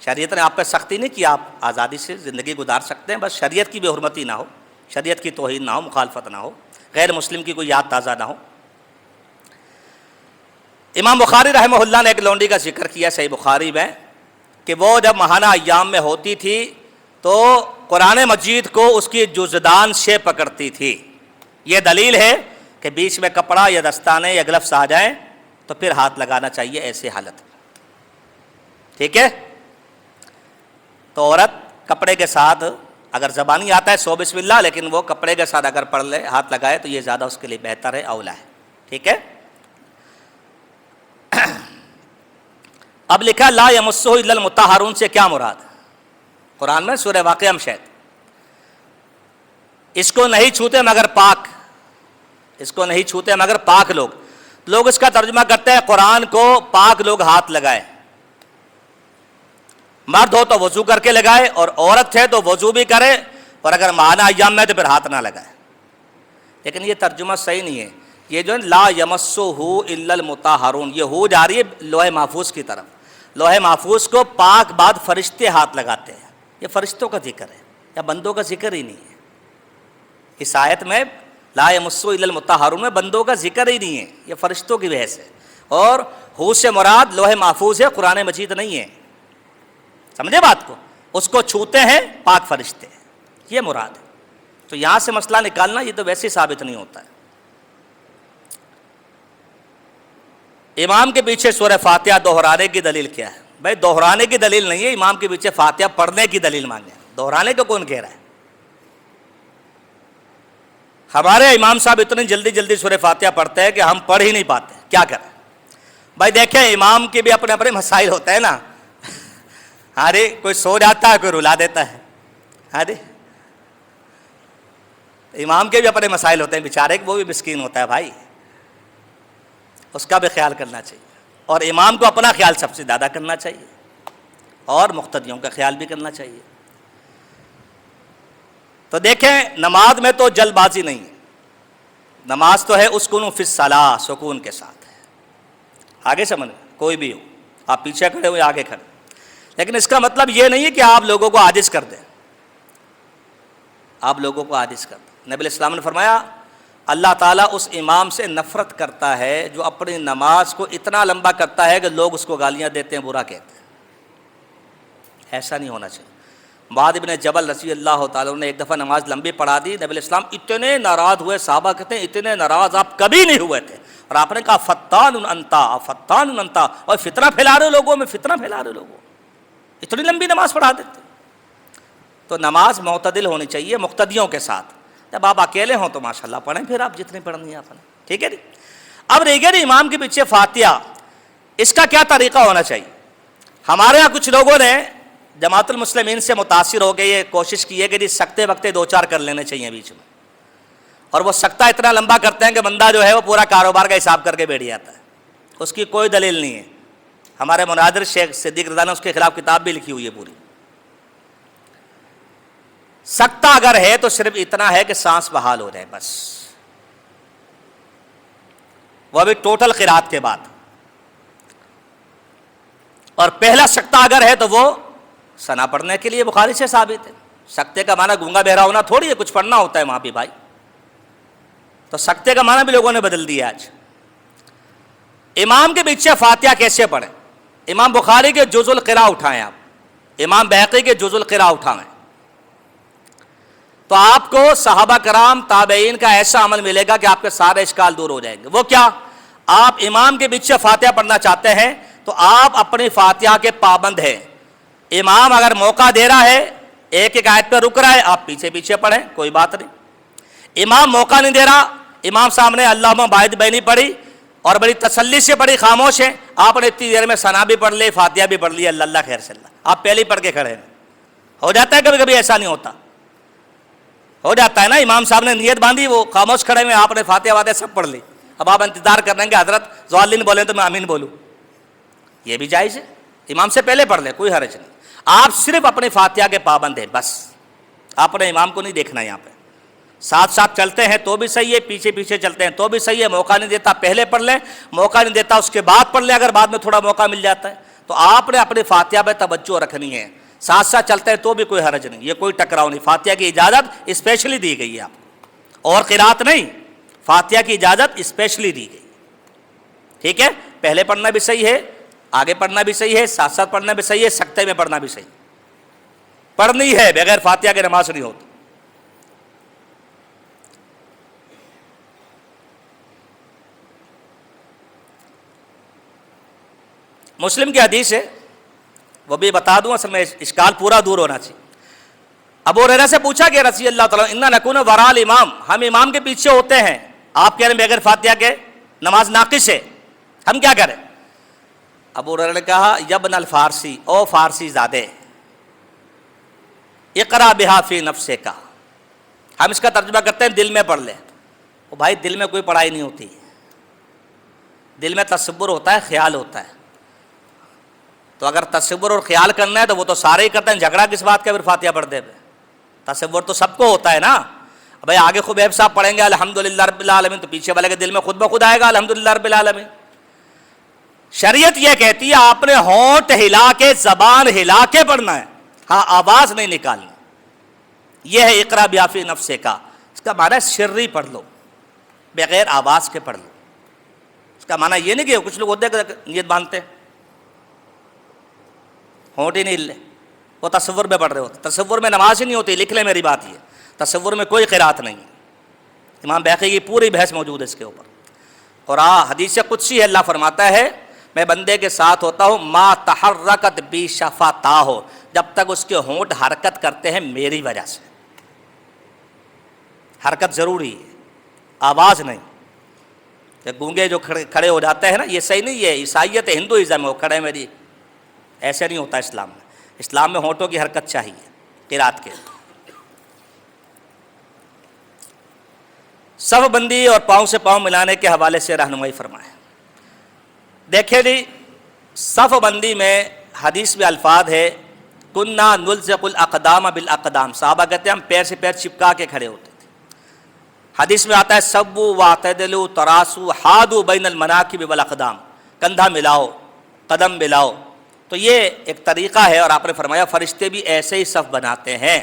شریعت نے آپ پہ سختی نہیں کی، آپ آزادی سے زندگی گزار سکتے ہیں، بس شریعت کی بے حرمتی نہ ہو، شریعت کی توہین نہ ہو، مخالفت نہ ہو، غیر مسلم کی کوئی یاد تازہ نہ ہو۔ امام بخاری رحمہ اللہ نے ایک لونڈی کا ذکر کیا صحیح بخاری میں، کہ وہ جب ماہانہ ایام میں ہوتی تھی تو قرآن مجید کو اس کی جزدان سے پکڑتی تھی۔ یہ دلیل ہے کہ بیچ میں کپڑا یا دستانے یا گلفز آ جائیں تو پھر ہاتھ لگانا چاہیے ایسے حالت میں، ٹھیک ہے۔ تو عورت کپڑے کے ساتھ اگر زبانی آتا ہے سو بسم اللہ، لیکن وہ کپڑے کے ساتھ اگر پڑھ لے، ہاتھ لگائے تو یہ زیادہ اس کے لیے بہتر ہے، اولا ہے، ٹھیک ہے۔ اب لکھا لا یمسہ الا المطہرون سے کیا مراد؟ قرآن میں سورہ واقعہ میں شاید اس کو نہیں چھوتے مگر پاک، اس کو نہیں چھوتے مگر پاک لوگ۔ لوگ اس کا ترجمہ کرتے ہیں قرآن کو پاک لوگ ہاتھ لگائے، مرد ہو تو وضو کر کے لگائے، اور عورت ہے تو وضو بھی کرے، اور اگر ماہانہ ایام میں تو پھر ہاتھ نہ لگائے۔ لیکن یہ ترجمہ صحیح نہیں ہے، یہ جو ہے لا یمسہ الا المطہرون، یہ ہو جا رہی ہے لوح محفوظ کی طرف۔ لوح محفوظ کو پاک بعد فرشتے ہاتھ لگاتے ہیں، یہ فرشتوں کا ذکر ہے یا بندوں کا ذکر ہی نہیں ہے۔ اس آیت میں لا یمسہ الا المطہرون میں بندوں کا ذکر ہی نہیں ہے، یہ فرشتوں کی وجہ سے، اور ہو سے مراد لوح محفوظ ہے، قرآن مجید نہیں ہے، سمجھے بات کو؟ اس کو چھوتے ہیں پاک فرشتے، یہ مراد ہے۔ تو یہاں سے مسئلہ نکالنا یہ تو ویسے ہی ثابت نہیں ہوتا ہے۔ امام کے پیچھے سورہ فاتحہ دہرانے کی دلیل کیا ہے؟ بھائی دہرانے کی دلیل نہیں ہے، امام کے پیچھے فاتحہ پڑھنے کی دلیل مانگے، دہرانے کو کون کہہ رہا ہے؟ ہمارے امام صاحب اتنی جلدی جلدی سورہ فاتحہ پڑھتے ہیں کہ ہم پڑھ ہی نہیں پاتے، کیا کریں؟ بھائی دیکھیں امام کے بھی اپنے اپنے مسائل ہوتے ہیں نا، ارے کوئی سو جاتا ہے، کوئی رلا دیتا ہے، ارے امام کے بھی اپنے مسائل ہوتے ہیں بیچارے، وہ بھی مسکین ہوتا ہے بھائی، اس کا بھی خیال کرنا چاہیے، اور امام کو اپنا خیال سب سے زیادہ کرنا چاہیے، اور مقتدیوں کا خیال بھی کرنا چاہیے۔ تو دیکھیں نماز میں تو جلد بازی نہیں ہے، نماز تو ہے اسکنوا فی الصلاۃ، سکون کے ساتھ ہے، آگے سمجھ کوئی بھی ہو، آپ پیچھے کھڑے ہو یا آگے کھڑے، لیکن اس کا مطلب یہ نہیں ہے کہ آپ لوگوں کو عاجز کر دیں، آپ لوگوں کو عاجز کر دیں۔ نبی علیہ السلام نے فرمایا اللہ تعالیٰ اس امام سے نفرت کرتا ہے جو اپنی نماز کو اتنا لمبا کرتا ہے کہ لوگ اس کو گالیاں دیتے ہیں، برا کہتے ہیں، ایسا نہیں ہونا چاہیے۔ معاذ بن جبل رضی اللہ تعالیٰ نے ایک دفعہ نماز لمبی پڑھا دی، نبی علیہ السلام اتنے ناراض ہوئے، صحابہ کہتے ہیں اتنے ناراض آپ کبھی نہیں ہوئے تھے، اور آپ نے کہا فتان انتا، فتان انتا، اور فتنہ پھیلا رہے لوگوں میں، فتنہ پھیلا رہے لوگوں، اتنی لمبی نماز پڑھا دیتے۔ تو نماز معتدل ہونی چاہیے مقتدیوں کے ساتھ، جب آپ اکیلے ہوں تو ماشاءاللہ پڑھیں، پھر آپ جتنی پڑھنی ہے آپ نے، ٹھیک ہے جی۔ اب رہ گیا امام کے پیچھے فاتحہ، اس کا کیا طریقہ ہونا چاہیے؟ ہمارے یہاں کچھ لوگوں نے جماعت المسلمین سے متاثر ہو کے یہ کوشش کی ہے کہ جی سکتے وقتے دو چار کر لینے چاہیے بیچ میں، اور وہ سکتہ اتنا لمبا کرتے ہیں کہ بندہ جو ہے وہ پورا کاروبار کا حساب کر کے بیٹھ جاتا ہے، اس کی کوئی دلیل نہیں ہے۔ ہمارے مناظر شیخ صدیق رضا نے اس کے خلاف کتاب بھی لکھی ہوئی ہے پوری۔ سکتہ اگر ہے تو صرف اتنا ہے کہ سانس بحال ہو جائے بس، وہ بھی ٹوٹل قرات کے بعد، اور پہلا سکتہ اگر ہے تو وہ ثنا پڑھنے کے لیے بخاری سے ثابت ہے۔ سکتے کا معنی گونگا بہرا ہونا تھوڑی ہے، کچھ پڑھنا ہوتا ہے وہاں بھی بھائی، تو سکتے کا معنی بھی لوگوں نے بدل دیا آج۔ امام کے پیچھے فاتحہ کیسے پڑھیں؟ امام بخاری کے جز القراء اٹھائیں آپ، امام بہقی کے جز القراء اٹھائیں، تو آپ کو صحابہ کرام تابعین کا ایسا عمل ملے گا کہ آپ کے سارے اشکال دور ہو جائیں گے۔ وہ کیا؟ آپ امام کے پیچھے فاتحہ پڑھنا چاہتے ہیں تو آپ اپنی فاتحہ کے پابند ہیں، امام اگر موقع دے رہا ہے ایک ایک آیت پہ رک رہا ہے آپ پیچھے پیچھے پڑھیں، کوئی بات نہیں۔ امام موقع نہیں دے رہا، امام سامنے اللہم باعث بینی پڑھی اور بڑی تسلی سے پڑھی، خاموش ہے، آپ نے اتنی دیر میں ثنا بھی پڑھ لی، فاتحہ بھی پڑھ لی، اللہ اللہ خیر سے اللہ، آپ پہلے ہی پڑھ کے کھڑے ہیں۔ ہو جاتا ہے کبھی کبھی، ایسا نہیں ہوتا، ہو جاتا ہے نا، امام صاحب نے نیت باندھی، وہ خاموش کھڑے میں، آپ نے فاتحہ واتحہ سب پڑھ لی، اب آپ انتظار کر رہے ہیں کہ حضرت ضالین بولیں تو میں آمین بولوں، یہ بھی جائز ہے، امام سے پہلے پڑھ لیں، کوئی حرج نہیں۔ آپ صرف اپنے فاتحہ کے پابند ہیں بس، آپ نے امام کو نہیں دیکھنا، یہاں پہ ساتھ ساتھ چلتے ہیں تو بھی صحیح ہے، پیچھے پیچھے چلتے ہیں تو بھی صحیح ہے، موقع نہیں دیتا پہلے پڑھ لیں، موقع نہیں دیتا اس کے بعد پڑھ لیں، اگر بعد میں تھوڑا موقع مل جاتا ہے تو آپ نے اپنے فاتحہ پہ توجہ رکھنی ہے، ساتھ ساتھ چلتے ہیں تو بھی کوئی حرج نہیں، یہ کوئی ٹکراؤ نہیں، فاتحہ کی اجازت اسپیشلی دی گئی ہے آپ کو، اور قرات نہیں، فاتحہ کی اجازت اسپیشلی دی گئی، ٹھیک ہے۔ پہلے پڑھنا بھی صحیح ہے، آگے پڑھنا بھی صحیح ہے، ساتھ ساتھ پڑھنا بھی صحیح ہے، سکتے میں پڑھنا بھی صحیح، پڑھنی ہے، بغیر فاتحہ کے نماز نہیں ہوتی۔ مسلم کی حدیث ہے، وہ بھی بتا دوں، اصل میں اشکال پورا دور ہونا چاہیے۔ ابو ہریرہ سے پوچھا گیا رضی اللہ تعالیٰ انا نکون وراء الامام، ہم امام کے پیچھے ہوتے ہیں، آپ کہہ رہے ہیں بغیر فاتحہ کے نماز ناقص ہے، ہم کیا کریں؟ ابو ہریرہ نے کہا یبن الفارسی، او فارسی زادے، اقرا بہا فی نفسک، ہم اس کا ترجمہ کرتے ہیں دل میں پڑھ لیں۔ وہ بھائی دل میں کوئی پڑھائی نہیں ہوتی، دل میں تصور ہوتا ہے، خیال ہوتا ہے، تو اگر تصور اور خیال کرنا ہے تو وہ تو سارے ہی کرتے ہیں، جھگڑا کس بات کا پھر فاتحہ پڑھ دے پہ، تصور تو سب کو ہوتا ہے نا۔ بھائی آگے خبیب صاحب پڑھیں گے الحمدللہ رب العالمین تو پیچھے والے کے دل میں خود بخود آئے گا الحمدللہ رب العالمین۔ شریعت یہ کہتی ہے آپ نے ہونٹ ہلا کے، زبان ہلا کے پڑھنا ہے، ہاں آواز نہیں نکالنی، یہ ہے اقرا بہا فی نفسک، اس کا معنی ہے سری پڑھ لو، بغیر آواز کے پڑھ لو، اس کا معنی یہ نہیں کہ کچھ لوگ ہوتے ہیں نیت باندھتے ہیں ہونٹ ہی نہیں ہل لے، وہ تصور میں پڑھ رہے ہوتے، تصور میں نماز ہی نہیں ہوتی، لکھ لیں میری بات، یہ تصور میں کوئی قرات نہیں ہے، امام بیہقی کی پوری بحث موجود ہے اس کے اوپر۔ اور حدیث قدسی ہے، اللہ فرماتا ہے میں بندے کے ساتھ ہوتا ہوں ما تحرکت بی شفتاہ، جب تک اس کے ہونٹ حرکت کرتے ہیں میری وجہ سے۔ حرکت ضروری ہے، آواز نہیں۔ کہ گونگے جو کھڑے ہو جاتے ہیں نا، یہ صحیح نہیں ہے، عیسائیت ہندوازم ہے، وہ کھڑے میری، ایسے نہیں ہوتا اسلام میں۔ اسلام میں ہونٹوں کی حرکت چاہیے قرات کے۔ صف بندی اور پاؤں سے پاؤں ملانے کے حوالے سے رہنمائی فرمائیں۔ دیکھیں جی، صف بندی میں حدیث میں الفاظ ہے کننا نلزق الاقدام بالاقدام، صحابہ کہتے ہیں ہم پیر سے پیر چپکا کے کھڑے ہوتے تھے۔ حدیث میں آتا ہے سبو واعتدلوا تراسو حادو بین المناکب والاقدام، کندھا ملاؤ، قدم ملاؤ۔ تو یہ ایک طریقہ ہے، اور آپ نے فرمایا فرشتے بھی ایسے ہی صف بناتے ہیں۔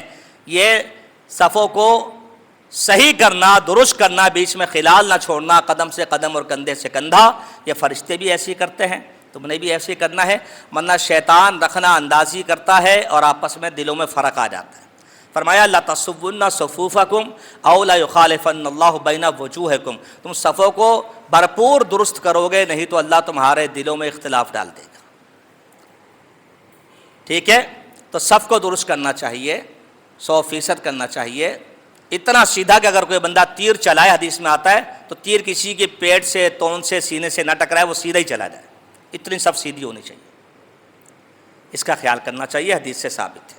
یہ صفوں کو صحیح کرنا، درست کرنا، بیچ میں خلال نہ چھوڑنا، قدم سے قدم اور کندھے سے کندھا، یہ فرشتے بھی ایسے ہی کرتے ہیں، تم نے بھی ایسے ہی کرنا ہے، ورنہ شیطان رخنا اندازی کرتا ہے اور آپس میں دلوں میں فرق آ جاتا ہے۔ فرمایا لا تصون صفوفکم او لا یخالفن اللہ بین وجوہکم، تم صفوں کو بھرپور درست کرو گے، نہیں تو اللہ تمہارے دلوں میں اختلاف ڈال دے گا۔ ٹھیک ہے، تو صف کو درست کرنا چاہیے، 100% کرنا چاہیے، اتنا سیدھا کہ اگر کوئی بندہ تیر چلائے، حدیث میں آتا ہے، تو تیر کسی کے پیٹ سے، تون سے، سینے سے نہ ٹکرائے، وہ سیدھا ہی چلا جائے، اتنی صف سیدھی ہونی چاہیے، اس کا خیال کرنا چاہیے، حدیث سے ثابت ہے۔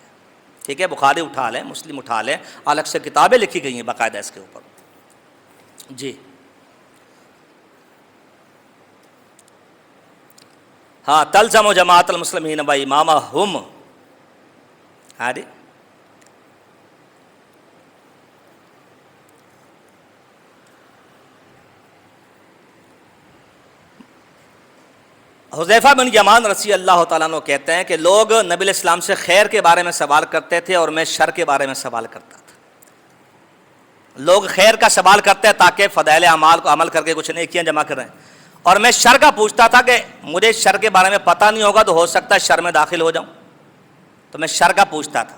ٹھیک ہے، بخاری اٹھا لیں، مسلم اٹھا لیں، الگ سے کتابیں لکھی گئی ہیں باقاعدہ اس کے اوپر۔ جی ہاں، تلزم جماعت المسلمین و امامہم، ہاں جی، حذیفہ بن یمان رضی اللہ تعالیٰ عنہ کہتے ہیں کہ لوگ نبی علیہ السلام سے خیر کے بارے میں سوال کرتے تھے اور میں شر کے بارے میں سوال کرتا تھا۔ لوگ خیر کا سوال کرتے ہیں تاکہ فضائل اعمال کو عمل کر کے کچھ نیکیاں جمع کریں، اور میں شر کا پوچھتا تھا کہ مجھے شر کے بارے میں پتہ نہیں ہوگا تو ہو سکتا ہے شر میں داخل ہو جاؤں، تو میں شر کا پوچھتا تھا۔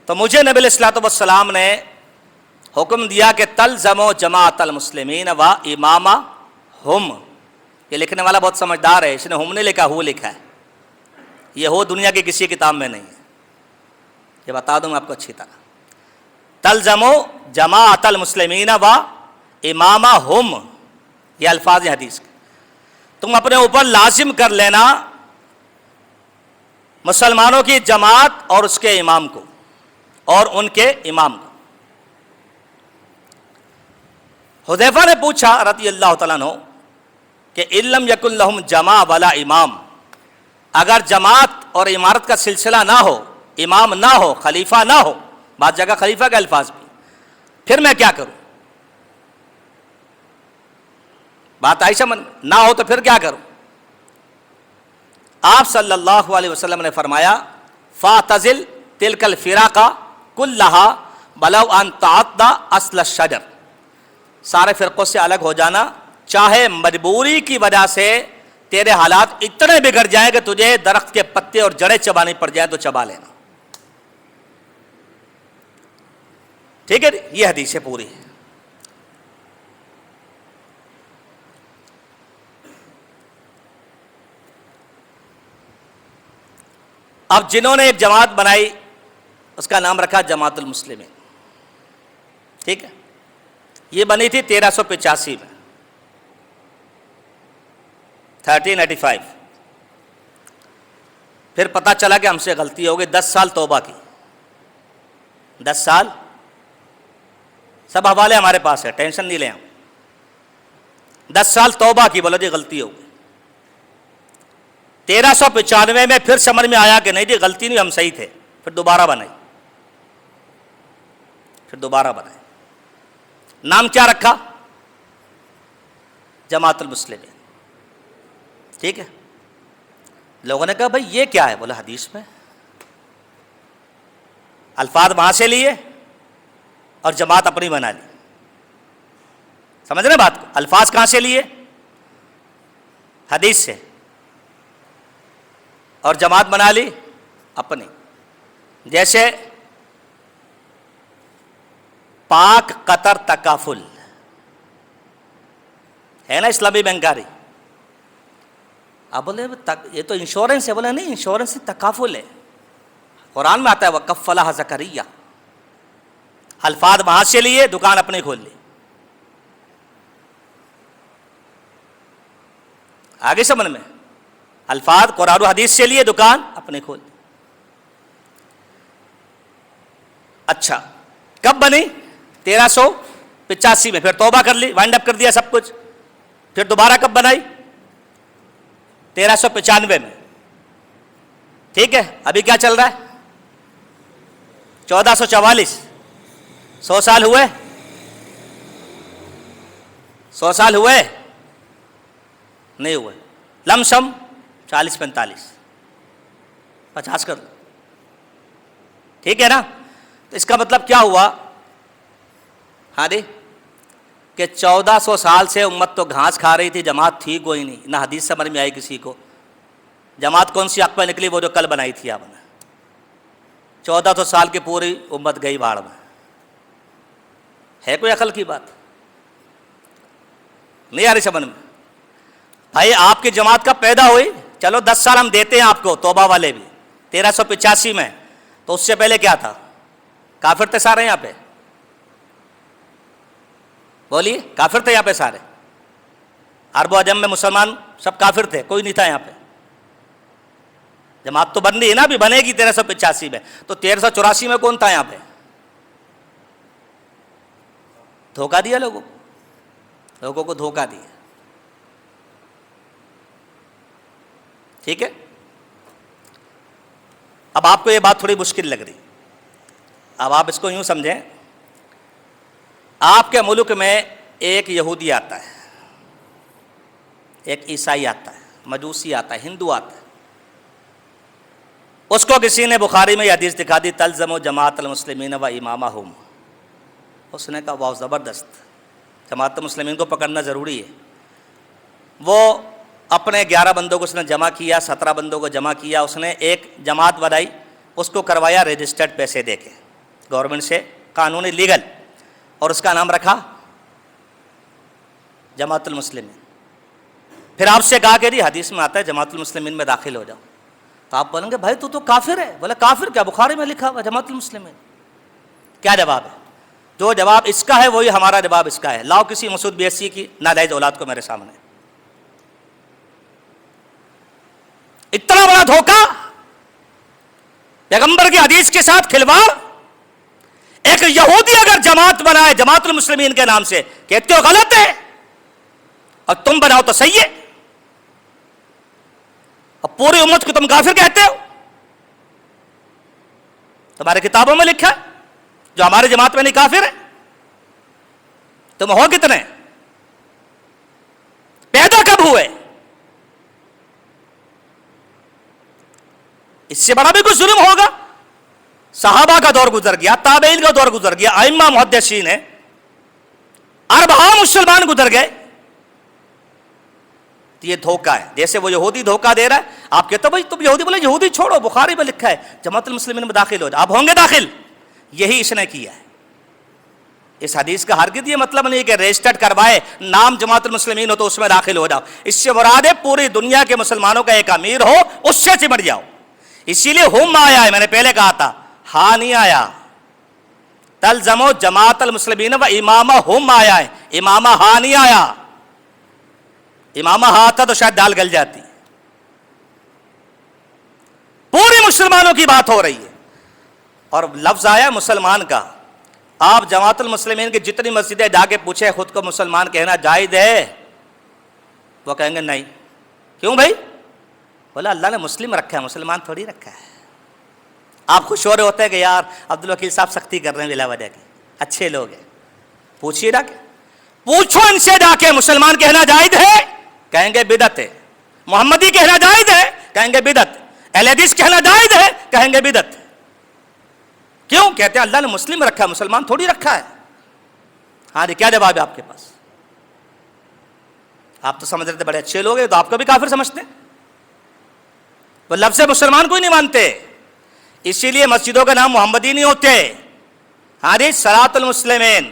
تو مجھے نبی علیہ الصلوۃ والسلام نے حکم دیا کہ تلزموا جماعت المسلمین و امامہم۔ یہ لکھنے والا بہت سمجھدار ہے، اس نے ہم نے لکھا، ہو لکھا ہے، یہ ہو دنیا کی کسی کتاب میں نہیں ہے، یہ بتا دوں میں آپ کو اچھی طرح۔ تلزموا جماعت المسلمین و امامہم، یہ الفاظ ہیں حدیث کے، تم اپنے اوپر لازم کر لینا مسلمانوں کی جماعت اور اس کے امام کو اور ان کے امام کو۔ حذیفہ نے پوچھا رضی اللہ تعالیٰ عنہ کہ ان لم یکن لہم جماع ولا امام، اگر جماعت اور امارت کا سلسلہ نہ ہو، امام نہ ہو، خلیفہ نہ ہو، بعض جگہ خلیفہ کے الفاظ بھی، پھر میں کیا کروں؟ بات آئی سمجھ؟ نہ ہو تو پھر کیا کروں؟ آپ صلی اللہ علیہ وسلم نے فرمایا فاعتزل تلک الفراق کلھا ولو ان تعض اصل الشجر، سارے فرقوں سے الگ ہو جانا، چاہے مجبوری کی وجہ سے تیرے حالات اتنے بگڑ جائیں کہ تجھے درخت کے پتے اور جڑیں چبانی پڑ جائیں تو چبا لینا۔ ٹھیک ہے، یہ حدیث پوری ہے۔ اب جنہوں نے ایک جماعت بنائی اس کا نام رکھا جماعت المسلمین، ٹھیک ہے، یہ بنی تھی 1385 میں، 1385۔ پھر پتہ چلا کہ ہم سے غلطی ہو گئی، 10 سال توبہ کی، 10 سال، سب حوالے ہمارے پاس ہے، ٹینشن نہیں لیں ہم، 10 سال توبہ کی، بولو جی غلطی ہو گئی۔ 1395 میں پھر سمجھ میں آیا کہ نہیں جی غلطی نہیں، ہم صحیح تھے، پھر دوبارہ بنائی، نام کیا رکھا؟ جماعت المسلمین، ٹھیک ہے۔ لوگوں نے کہا بھائی یہ کیا ہے؟ بولا حدیث میں، الفاظ وہاں سے لیے اور جماعت اپنی بنا لی، سمجھ رہے بات کو؟ الفاظ کہاں سے لیے؟ حدیث سے، اور جماعت بنا لی اپنی۔ جیسے پاک قطر تکافل، ہے نا اسلامی بینکاری. آپ بولے یہ تو انشورنس ہے. بولے نہیں، انشورنس تکافل ہے. قرآن میں آتا ہے وَكَفَّلَهَا زَكَرِيَّا. الفاظ وہاں سے لیے، دکان اپنے کھول لی. آگے سمجھ میں؟ الفاظ قرآن و حدیث سے لیے، دکان اپنے کھول لی. اچھا، کب بنی؟ 1385 میں. پھر توبہ کر لی، وائنڈ اپ کر دیا سب کچھ. پھر دوبارہ کب بنائی؟ 1395 میں. ٹھیک ہے، ابھی کیا چل رہا ہے؟ 1444. 100 سال ہوئے؟ 100 سال ہوئے؟ نہیں ہوئے. لم سم 40-45 50 کر لو. ٹھیک ہے نا؟ تو اس کا مطلب کیا ہوا؟ ہاں جی، کہ 1400 سال سے امت تو گھاس کھا رہی تھی، جماعت تھی کوئی نہیں. نہ حدیث سمجھ میں آئی کسی کو. جماعت کون سی حق پہ نکلی؟ وہ جو کل بنائی تھی آپ نے. 1400 سال کی پوری امت گئی باڑ میں. ہے کوئی عقل کی بات؟ نہیں آ رہی سمجھ میں؟ بھائی آپ کی جماعت کب پیدا ہوئی؟ چلو 10 سال ہم دیتے ہیں آپ کو، توبہ والے بھی 1385 میں. تو اس سے پہلے کیا تھا؟ کافر تھے سارے یہاں پہ؟ بولیے، کافر تھے یہاں پہ سارے؟ عرب و عجم میں مسلمان سب کافر تھے، کوئی نہیں تھا یہاں پہ. جماعت تو بن رہی ہے نا، ابھی بنے گی 1385 میں. تو 1384 میں کون تھا یہاں پہ؟ دھوکہ دیا لوگوں کو دھوکہ دیا. ٹھیک ہے. اب آپ کو یہ بات تھوڑی مشکل لگ رہی. اب آپ اس کو یوں سمجھیں، آپ کے ملک میں ایک یہودی آتا ہے، ایک عیسائی آتا ہے، مجوسی آتا ہے، ہندو آتا ہے. اس کو کسی نے بخاری میں یہ حدیث دکھا دی تلزم جماعت المسلمین و امامہم. اس نے کہا واہ زبردست، جماعت المسلمین کو پکڑنا ضروری ہے. وہ اپنے 11 بندوں کو اس نے جمع کیا، 17 بندوں کو جمع کیا. اس نے ایک جماعت بنائی، اس کو کروایا رجسٹرڈ پیسے دے کے گورنمنٹ سے، قانونی لیگل. اور اس کا نام رکھا جماعت المسلمین. پھر آپ سے کہا کہ جی حدیث میں آتا ہے جماعت المسلمین میں داخل ہو جاؤ. تو آپ بولیں گے بھائی تو کافر ہے. بولے کافر کیا؟ بخاری میں لکھا ہوا جماعت المسلمین. کیا جواب ہے؟ جو جواب اس کا ہے وہی ہمارا جواب اس کا ہے. لاؤ کسی مسعود بیسی کی نالائج اولاد کو میرے سامنے. اتنا بڑا دھوکہ، پیغمبر کی حدیث کے ساتھ کھلواڑ. ایک یہودی اگر جماعت بنائے جماعت المسلمین کے نام سے، کہتے ہو غلط ہے، اور تم بناؤ تو صحیح ہے. اور پوری امت کو تم کافر کہتے ہو. تمہارے کتابوں میں لکھا ہے جو ہماری جماعت میں نہیں کافر ہے. تم ہو کتنے؟ پیدا کب ہوئے؟ اس سے بڑا بھی کوئی ظلم ہوگا؟ صحابہ کا دور گزر گیا، تابعین کا دور گزر گیا، ائمہ محدثین ہیں، اربعہ مسلمان گزر گئے. یہ دھوکہ ہے. جیسے وہ یہودی دھوکہ دے رہا ہے، آپ کہتے ہو بھائی تم یہودی. بولے یہودی چھوڑو، بخاری میں لکھا ہے جماعت المسلمین میں داخل ہو جاؤ. آپ ہوں گے داخل؟ یہی اس نے کیا ہے. اس حدیث کا ہرگز یہ مطلب نہیں کہ رجسٹرڈ کروائے، نام جماعت المسلمین ہو تو اس میں داخل ہو جاؤ. اس سے مراد ہے پوری دنیا کے مسلمانوں کا ایک امیر ہو، اس سے چمٹ جاؤ. اسی لیے ہم آیا ہے، میں نے پہلے کہا تھا، ہاں نہیں آیا. تلزمو جماعت المسلمین و امامہ ہم آیا ہے، امامہ ہاں نہیں آیا. امامہ ہاں آتا تو شاید دال گل جاتی. پورے مسلمانوں کی بات ہو رہی ہے. اور لفظ آیا مسلمان کا. آپ جماعت المسلمین کی جتنی مسجدیں جا کے پوچھے خود کو مسلمان کہنا جائز ہے، وہ کہیں گے نہیں. کیوں بھائی؟ بولا اللہ نے مسلم رکھا ہے، مسلمان تھوڑی رکھا ہے. آپ خوش ہو رہے ہوتے ہیں کہ یار عبدالوکیل صاحب سختی کر رہے ہیں بلا وجہ کی، اچھے لوگ ہیں. پوچھیے جا کے، پوچھو ان سے جا کے مسلمان کہنا جائز ہے، کہیں گے بدعت ہے. محمدی کہنا جائز ہے، کہیں گے بدعت. اہل حدیث کہنا جائز ہے، کہیں گے بدعت. کیوں؟ کہتے ہیں اللہ نے مسلم رکھا ہے، مسلمان تھوڑی رکھا ہے. ہاں جی، کیا جواب ہے آپ کے پاس؟ آپ تو سمجھ رہے تھے بڑے اچھے لوگ ہیں، تو آپ کو بھی کافر سمجھتے ہیں. وہ لفظ مسلمان کو ہی نہیں مانتے، اسی لیے مسجدوں کا نام محمدی نہیں ہوتے. ہاں جی، صراط المسلمین،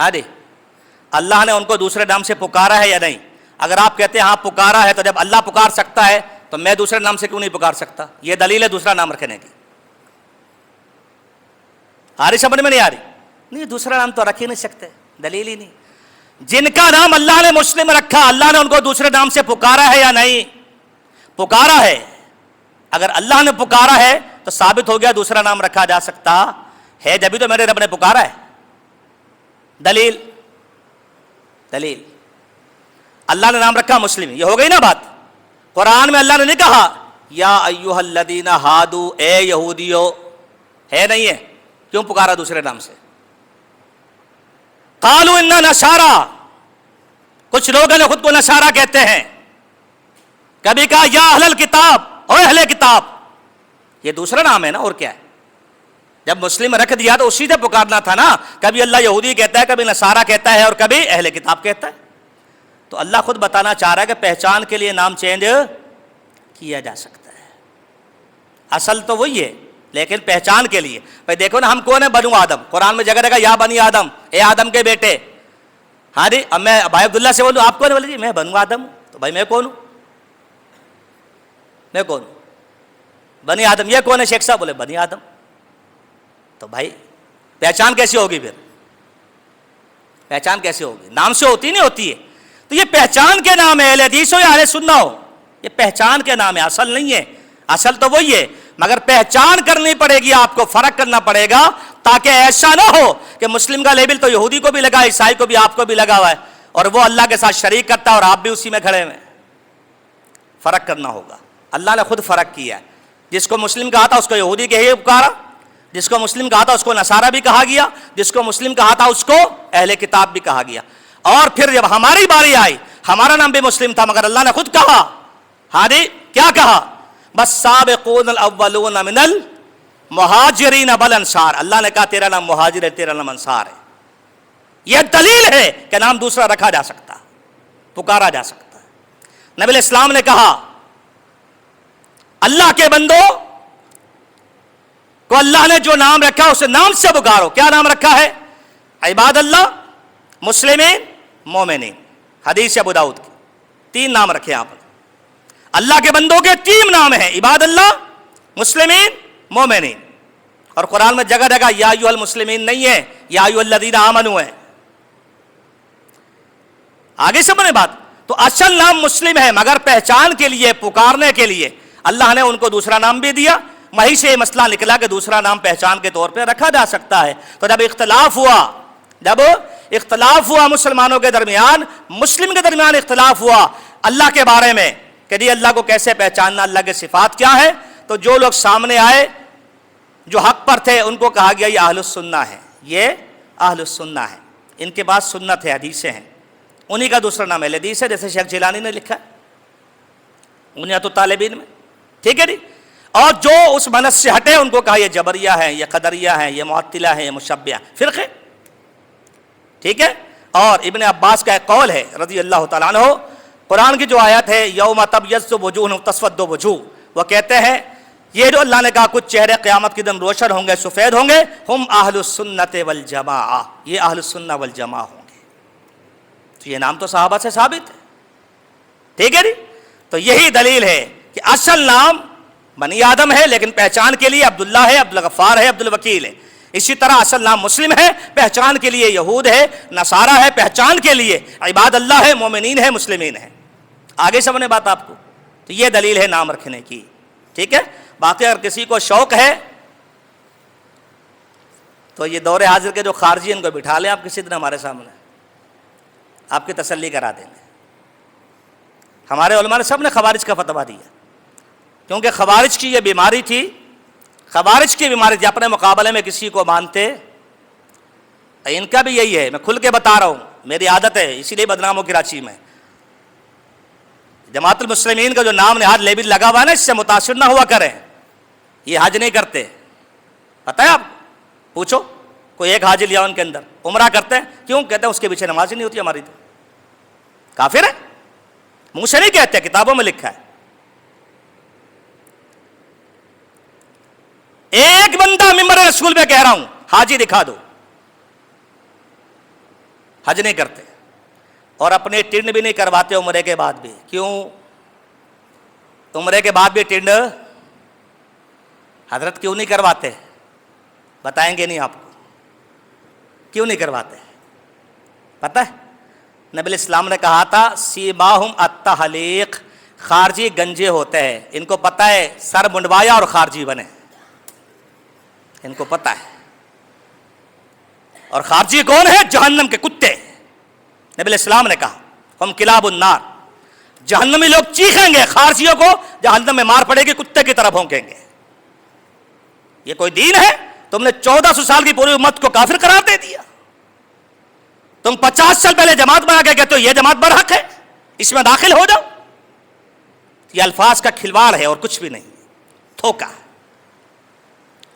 ہاں جی، اللہ نے ان کو دوسرے نام سے پکارا ہے یا نہیں؟ اگر آپ کہتے ہیں ہاں پکارا ہے، تو جب اللہ پکار سکتا ہے تو میں دوسرے نام سے کیوں نہیں پکار سکتا؟ یہ دلیل ہے دوسرا نام رکھنے کی۔ آ رہی سمجھ میں نہیں آ رہی؟ نہیں، دوسرا نام تو رکھ ہی نہیں سکتے، دلیل ہی نہیں۔ جن کا نام اللہ نے مسلم رکھا، اللہ نے ان کو دوسرے نام سے پکارا ہے یا نہیں؟ پکارا ہے۔ اگر اللہ نے پکارا ہے تو ثابت ہو گیا دوسرا نام رکھا جا سکتا ہے، جبھی تو میرے رب نے پکارا ہے۔ دلیل دلیل اللہ نے نام رکھا مسلم، یہ ہو گئی نا بات۔ قرآن میں اللہ نے نہیں کہا یا ایھا الذین ہادو، اے یہودیو، ہے نہیں ہے؟ کیوں پکارا دوسرے نام سے؟ قالوا انا نصارا، کچھ لوگ نے خود کو نصارا کہتے ہیں۔ کبھی کہا یا اہل الکتاب، او اہل کتاب، یہ دوسرا نام ہے نا، اور کیا ہے؟ جب مسلم رکھ دیا تو اسی سے پکارنا تھا نا۔ کبھی اللہ یہودی کہتا ہے، کبھی نصارا کہتا ہے، اور کبھی اہل کتاب کہتا ہے۔ تو اللہ خود بتانا چاہ رہا ہے کہ پہچان کے لیے نام چینج کیا جا سکتا ہے، اصل تو وہی ہے، لیکن پہچان کے لیے۔ بھائی دیکھو نا، ہم کون ہیں؟ بنو آدم۔ قرآن میں جگہ جگہ یا بنی آدم، اے آدم کے بیٹے۔ ہاں جی، اب میں بھائی عبداللہ سے بولوں آپ کون ہیں؟ بولے جی میں بنو آدم ہوں۔ تو بھائی میں کون ہوں؟ میں کون ہوں؟ بنی آدم۔ یہ کون ہے شیخ صاحب؟ بولے بنی آدم۔ تو بھائی پہچان کیسی ہوگی پھر؟ پہچان کیسے ہوگی؟ نام سے ہوتی نہیں ہوتی ہے۔ تو یہ پہچان کے نام ہے، اہل حدیث ہو یا اہل سنہ ہو، یہ پہچان کے نام ہے، اصل نہیں ہے۔ اصل تو وہی ہے، مگر پہچان کرنی پڑے گی، آپ کو فرق کرنا پڑے گا، تاکہ ایسا نہ ہو کہ مسلم کا لیبل تو یہودی کو بھی لگا، عیسائی کو بھی، آپ کو بھی لگا ہوا ہے، اور وہ اللہ کے ساتھ شریک کرتا ہے اور آپ بھی اسی میں کھڑے ہوئے۔ فرق کرنا ہوگا۔ اللہ نے خود فرق کیا ہے، جس کو مسلم کہا تھا اس کو یہودی کے ہی پکارا، جس کو مسلم کہا تھا اس کو نصارہ بھی کہا گیا، جس کو مسلم کہا تھا اس کو اہل کتاب بھی کہا گیا۔ اور پھر جب ہماری باری آئی، ہمارا نام بھی مسلم تھا، مگر اللہ نے خود کہا، ہاں جی، کیا کہا؟ بس سابقون الاولون من المہاجرین والانصار۔ اللہ نے کہا تیرا نام مہاجر ہے، تیرا نام انصار ہے۔ یہ دلیل ہے کہ نام دوسرا رکھا جا سکتا، پکارا جا سکتا ہے۔ نبی الاسلام نے کہا اللہ کے بندوں کو اللہ نے جو نام رکھا اسے نام سے پکارو۔ کیا نام رکھا ہے؟ عباد اللہ، مسلمین، مومنین۔ حدیث ابو داؤد کی، 3 نام رکھے آپ نے۔ اللہ کے بندوں کے 3 نام ہیں، عباد اللہ، مسلمین، مومنین۔ اور قرآن میں جگہ جگہ یا ایھا المسلمین نہیں ہے، یا ایھا الذین آمنوا ہے۔ آگے سمجھیں بات؟ تو اصل نام مسلم ہے، مگر پہچان کے لیے، پکارنے کے لیے اللہ نے ان کو دوسرا نام بھی دیا۔ وہیں سے یہ مسئلہ نکلا کہ دوسرا نام پہچان کے طور پہ رکھا جا سکتا ہے۔ تو جب اختلاف ہوا مسلمانوں کے درمیان، مسلم کے درمیان اختلاف ہوا اللہ کے بارے میں کہ جی اللہ کو کیسے پہچاننا، اللہ کے صفات کیا ہے، تو جو لوگ سامنے آئے جو حق پر تھے ان کو کہا گیا یہ اہل السنہ ہے، یہ اہل السنہ ہے، ان کے پاس سنت ہے، حدیثیں ہیں۔ انہی کا دوسرا نام اہل حدیث ہے، جیسے شیخ جیلانی نے لکھا ہے بنیاد الطالبین میں، ٹھیک ہے جی۔ اور جو اس منہج سے ہٹے ان کو کہا یہ جبریہ ہیں، یہ قدریہ ہیں، یہ معطلہ ہیں، یہ مشبیہ فرقے، ٹھیک ہے۔ اور ابن عباس کا ایک قول ہے رضی اللہ تعالیٰ عنہ، قرآن کی جو آیت ہے یوم تبیض وجوہ وتسود وجوہ، وہ کہتے ہیں یہ جو اللہ نے کہا کچھ چہرے قیامت کے دن روشن ہوں گے، سفید ہوں گے، ہم اہل السنت والجماعہ، یہ اہل السنہ والجماعہ ہوں گے۔ تو یہ نام تو صحابہ سے ثابت ہے، ٹھیک ہے جی۔ تو یہی دلیل ہے کہ اصل نام بنی آدم ہے، لیکن پہچان کے لیے عبداللہ ہے، عبدالغفار ہے، عبدالوکیل ہے۔ اسی طرح اصل نام مسلم ہے، پہچان کے لیے یہود ہے، نصارہ ہے، پہچان کے لیے عباد اللہ ہے، مومنین ہے، مسلمین ہے۔ آگے سمجھنے بات آپ کو؟ تو یہ دلیل ہے نام رکھنے کی، ٹھیک ہے۔ باقی اگر کسی کو شوق ہے تو یہ دور حاضر کے جو خارجی ان کو بٹھا لیں آپ کسی دن ہمارے سامنے، آپ کی تسلی کرا دیں گے۔ ہمارے علماء نے سب نے خوارج کا فتویٰ دیا، کیونکہ خوارج کی یہ بیماری تھی، خوارج کی بیماری تھی، اپنے مقابلے میں کسی کو مانتے۔ ان کا بھی یہی ہے، میں کھل کے بتا رہا ہوں، میری عادت ہے، اسی لیے بدنام ہو کراچی میں۔ جماعت المسلمین کا جو نام نہاد لیبل لگا ہوا ہے نا، اس سے متاثر نہ ہوا کریں، یہ حج نہیں کرتے، پتہ ہے آپ پوچھو کوئی ایک حاجی لیا ان کے اندر، عمرہ کرتے ہیں، کیوں؟ کہتے ہیں اس کے پیچھے نماز ہی نہیں ہوتی ہماری، تو کافر ہے، منہ سے نہیں کہتے، کتابوں میں لکھا ہے۔ ایک بندہ ممبر رسول پہ کہہ رہا ہوں حاجی دکھا دو، حج نہیں کرتے اور اپنے ٹنڈ بھی نہیں کرواتے عمرے کے بعد بھی. کیوں؟ عمرے کے بعد بھی ٹنڈ حضرت کیوں نہیں کرواتے؟ بتائیں گے نہیں آپ کو کیوں نہیں کرواتے. پتہ ہے نبی علیہ السلام نے کہا تھا سیماہم التحلیق، خارجی گنجے ہوتے ہیں، ان کو پتہ ہے سر منڈوایا اور خارجی بنے، ان کو پتہ ہے. اور خارجی کون ہے؟ جہنم کے کتے. نبی علیہ السلام نے کہا ہم کلاب النار، جہنمی لوگ چیخیں گے خارجیوں کو جہنم میں مار پڑے گی، کتے کی طرح بھونکیں گے. یہ کوئی دین ہے؟ تم نے 1400 سال کی پوری امت کو کافر قرار دے دیا. تم 50 سال پہلے جماعت بنا کے کہتے ہو یہ جماعت برحق ہے، اس میں داخل ہو جاؤ. یہ الفاظ کا کھلواڑ ہے اور کچھ بھی نہیں، دھوکہ.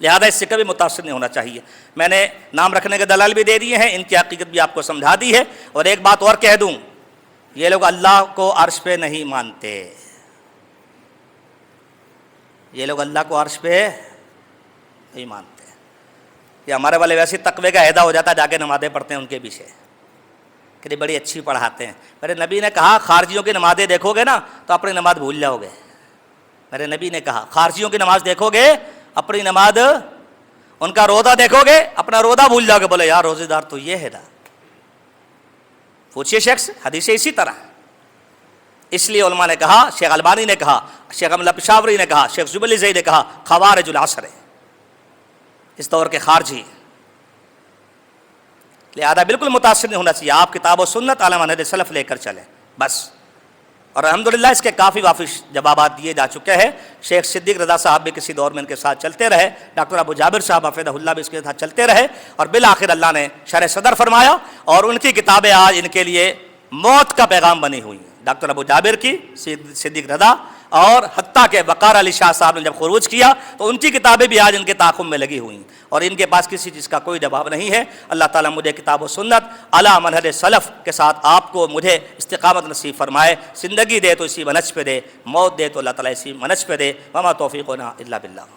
لہذا اس سے کبھی متاثر نہیں ہونا چاہیے. میں نے نام رکھنے کے دلائل بھی دے دیے ہیں، ان کی حقیقت بھی آپ کو سمجھا دی ہے. اور ایک بات اور کہہ دوں، یہ لوگ اللہ کو عرش پہ نہیں مانتے. یہ لوگ اللہ کو عرش پہ نہیں مانتے. یہ ہمارے والے ویسے تقوی کا عہدہ ہو جاتا ہے، جا کے نمازیں پڑھتے ہیں ان کے پیچھے کہ بڑی اچھی پڑھاتے ہیں. میرے نبی نے کہا خارجیوں کی نمازیں دیکھو گے نا تو اپنی نماز بھول جاؤ گے. میرے نبی نے کہا خارجیوں کی نماز دیکھو گے اپنی نماز، ان کا روزہ دیکھو گے اپنا روزہ بھول جاؤ گے. بولے یار روزے دار تو یہ ہے نا، پوچھئے شیخ سے، حدیث اسی طرح. اس لیے علماء نے کہا، شیخ البانی نے کہا، شیخ احمد پشاوری نے کہا، شیخ زبیلی زئی نے کہا خوارج العصر ہے، اس دور کے خارجی. لہذا بالکل متاثر نہیں ہونا چاہیے. آپ کتاب و سنت علی منہج سلف لے کر چلیں بس. اور الحمدللہ اس کے کافی وافی جوابات دیے جا چکے ہیں. شیخ صدیق رضا صاحب بھی کسی دور میں ان کے ساتھ چلتے رہے، ڈاکٹر ابو جابر صاحب حفظہ اللہ بھی اس کے ساتھ چلتے رہے، اور بالآخر اللہ نے شرح صدر فرمایا اور ان کی کتابیں آج ان کے لیے موت کا پیغام بنی ہوئی ہیں. ڈاکٹر ابو جابر کی، صدیق رضا، اور حتیٰ کہ وقار علی شاہ صاحب نے جب خروج کیا تو ان کی کتابیں بھی آج ان کے تعاقب میں لگی ہوئی ہیں، اور ان کے پاس کسی چیز کا کوئی جواب نہیں ہے. اللہ تعالیٰ مجھے کتاب و سنت علی منہج سلف کے ساتھ آپ کو مجھے استقامت نصیب فرمائے. زندگی دے تو اسی منہج پہ دے، موت دے تو اللہ تعالیٰ اسی منہج پہ دے. وما توفیقنا الا باللہ.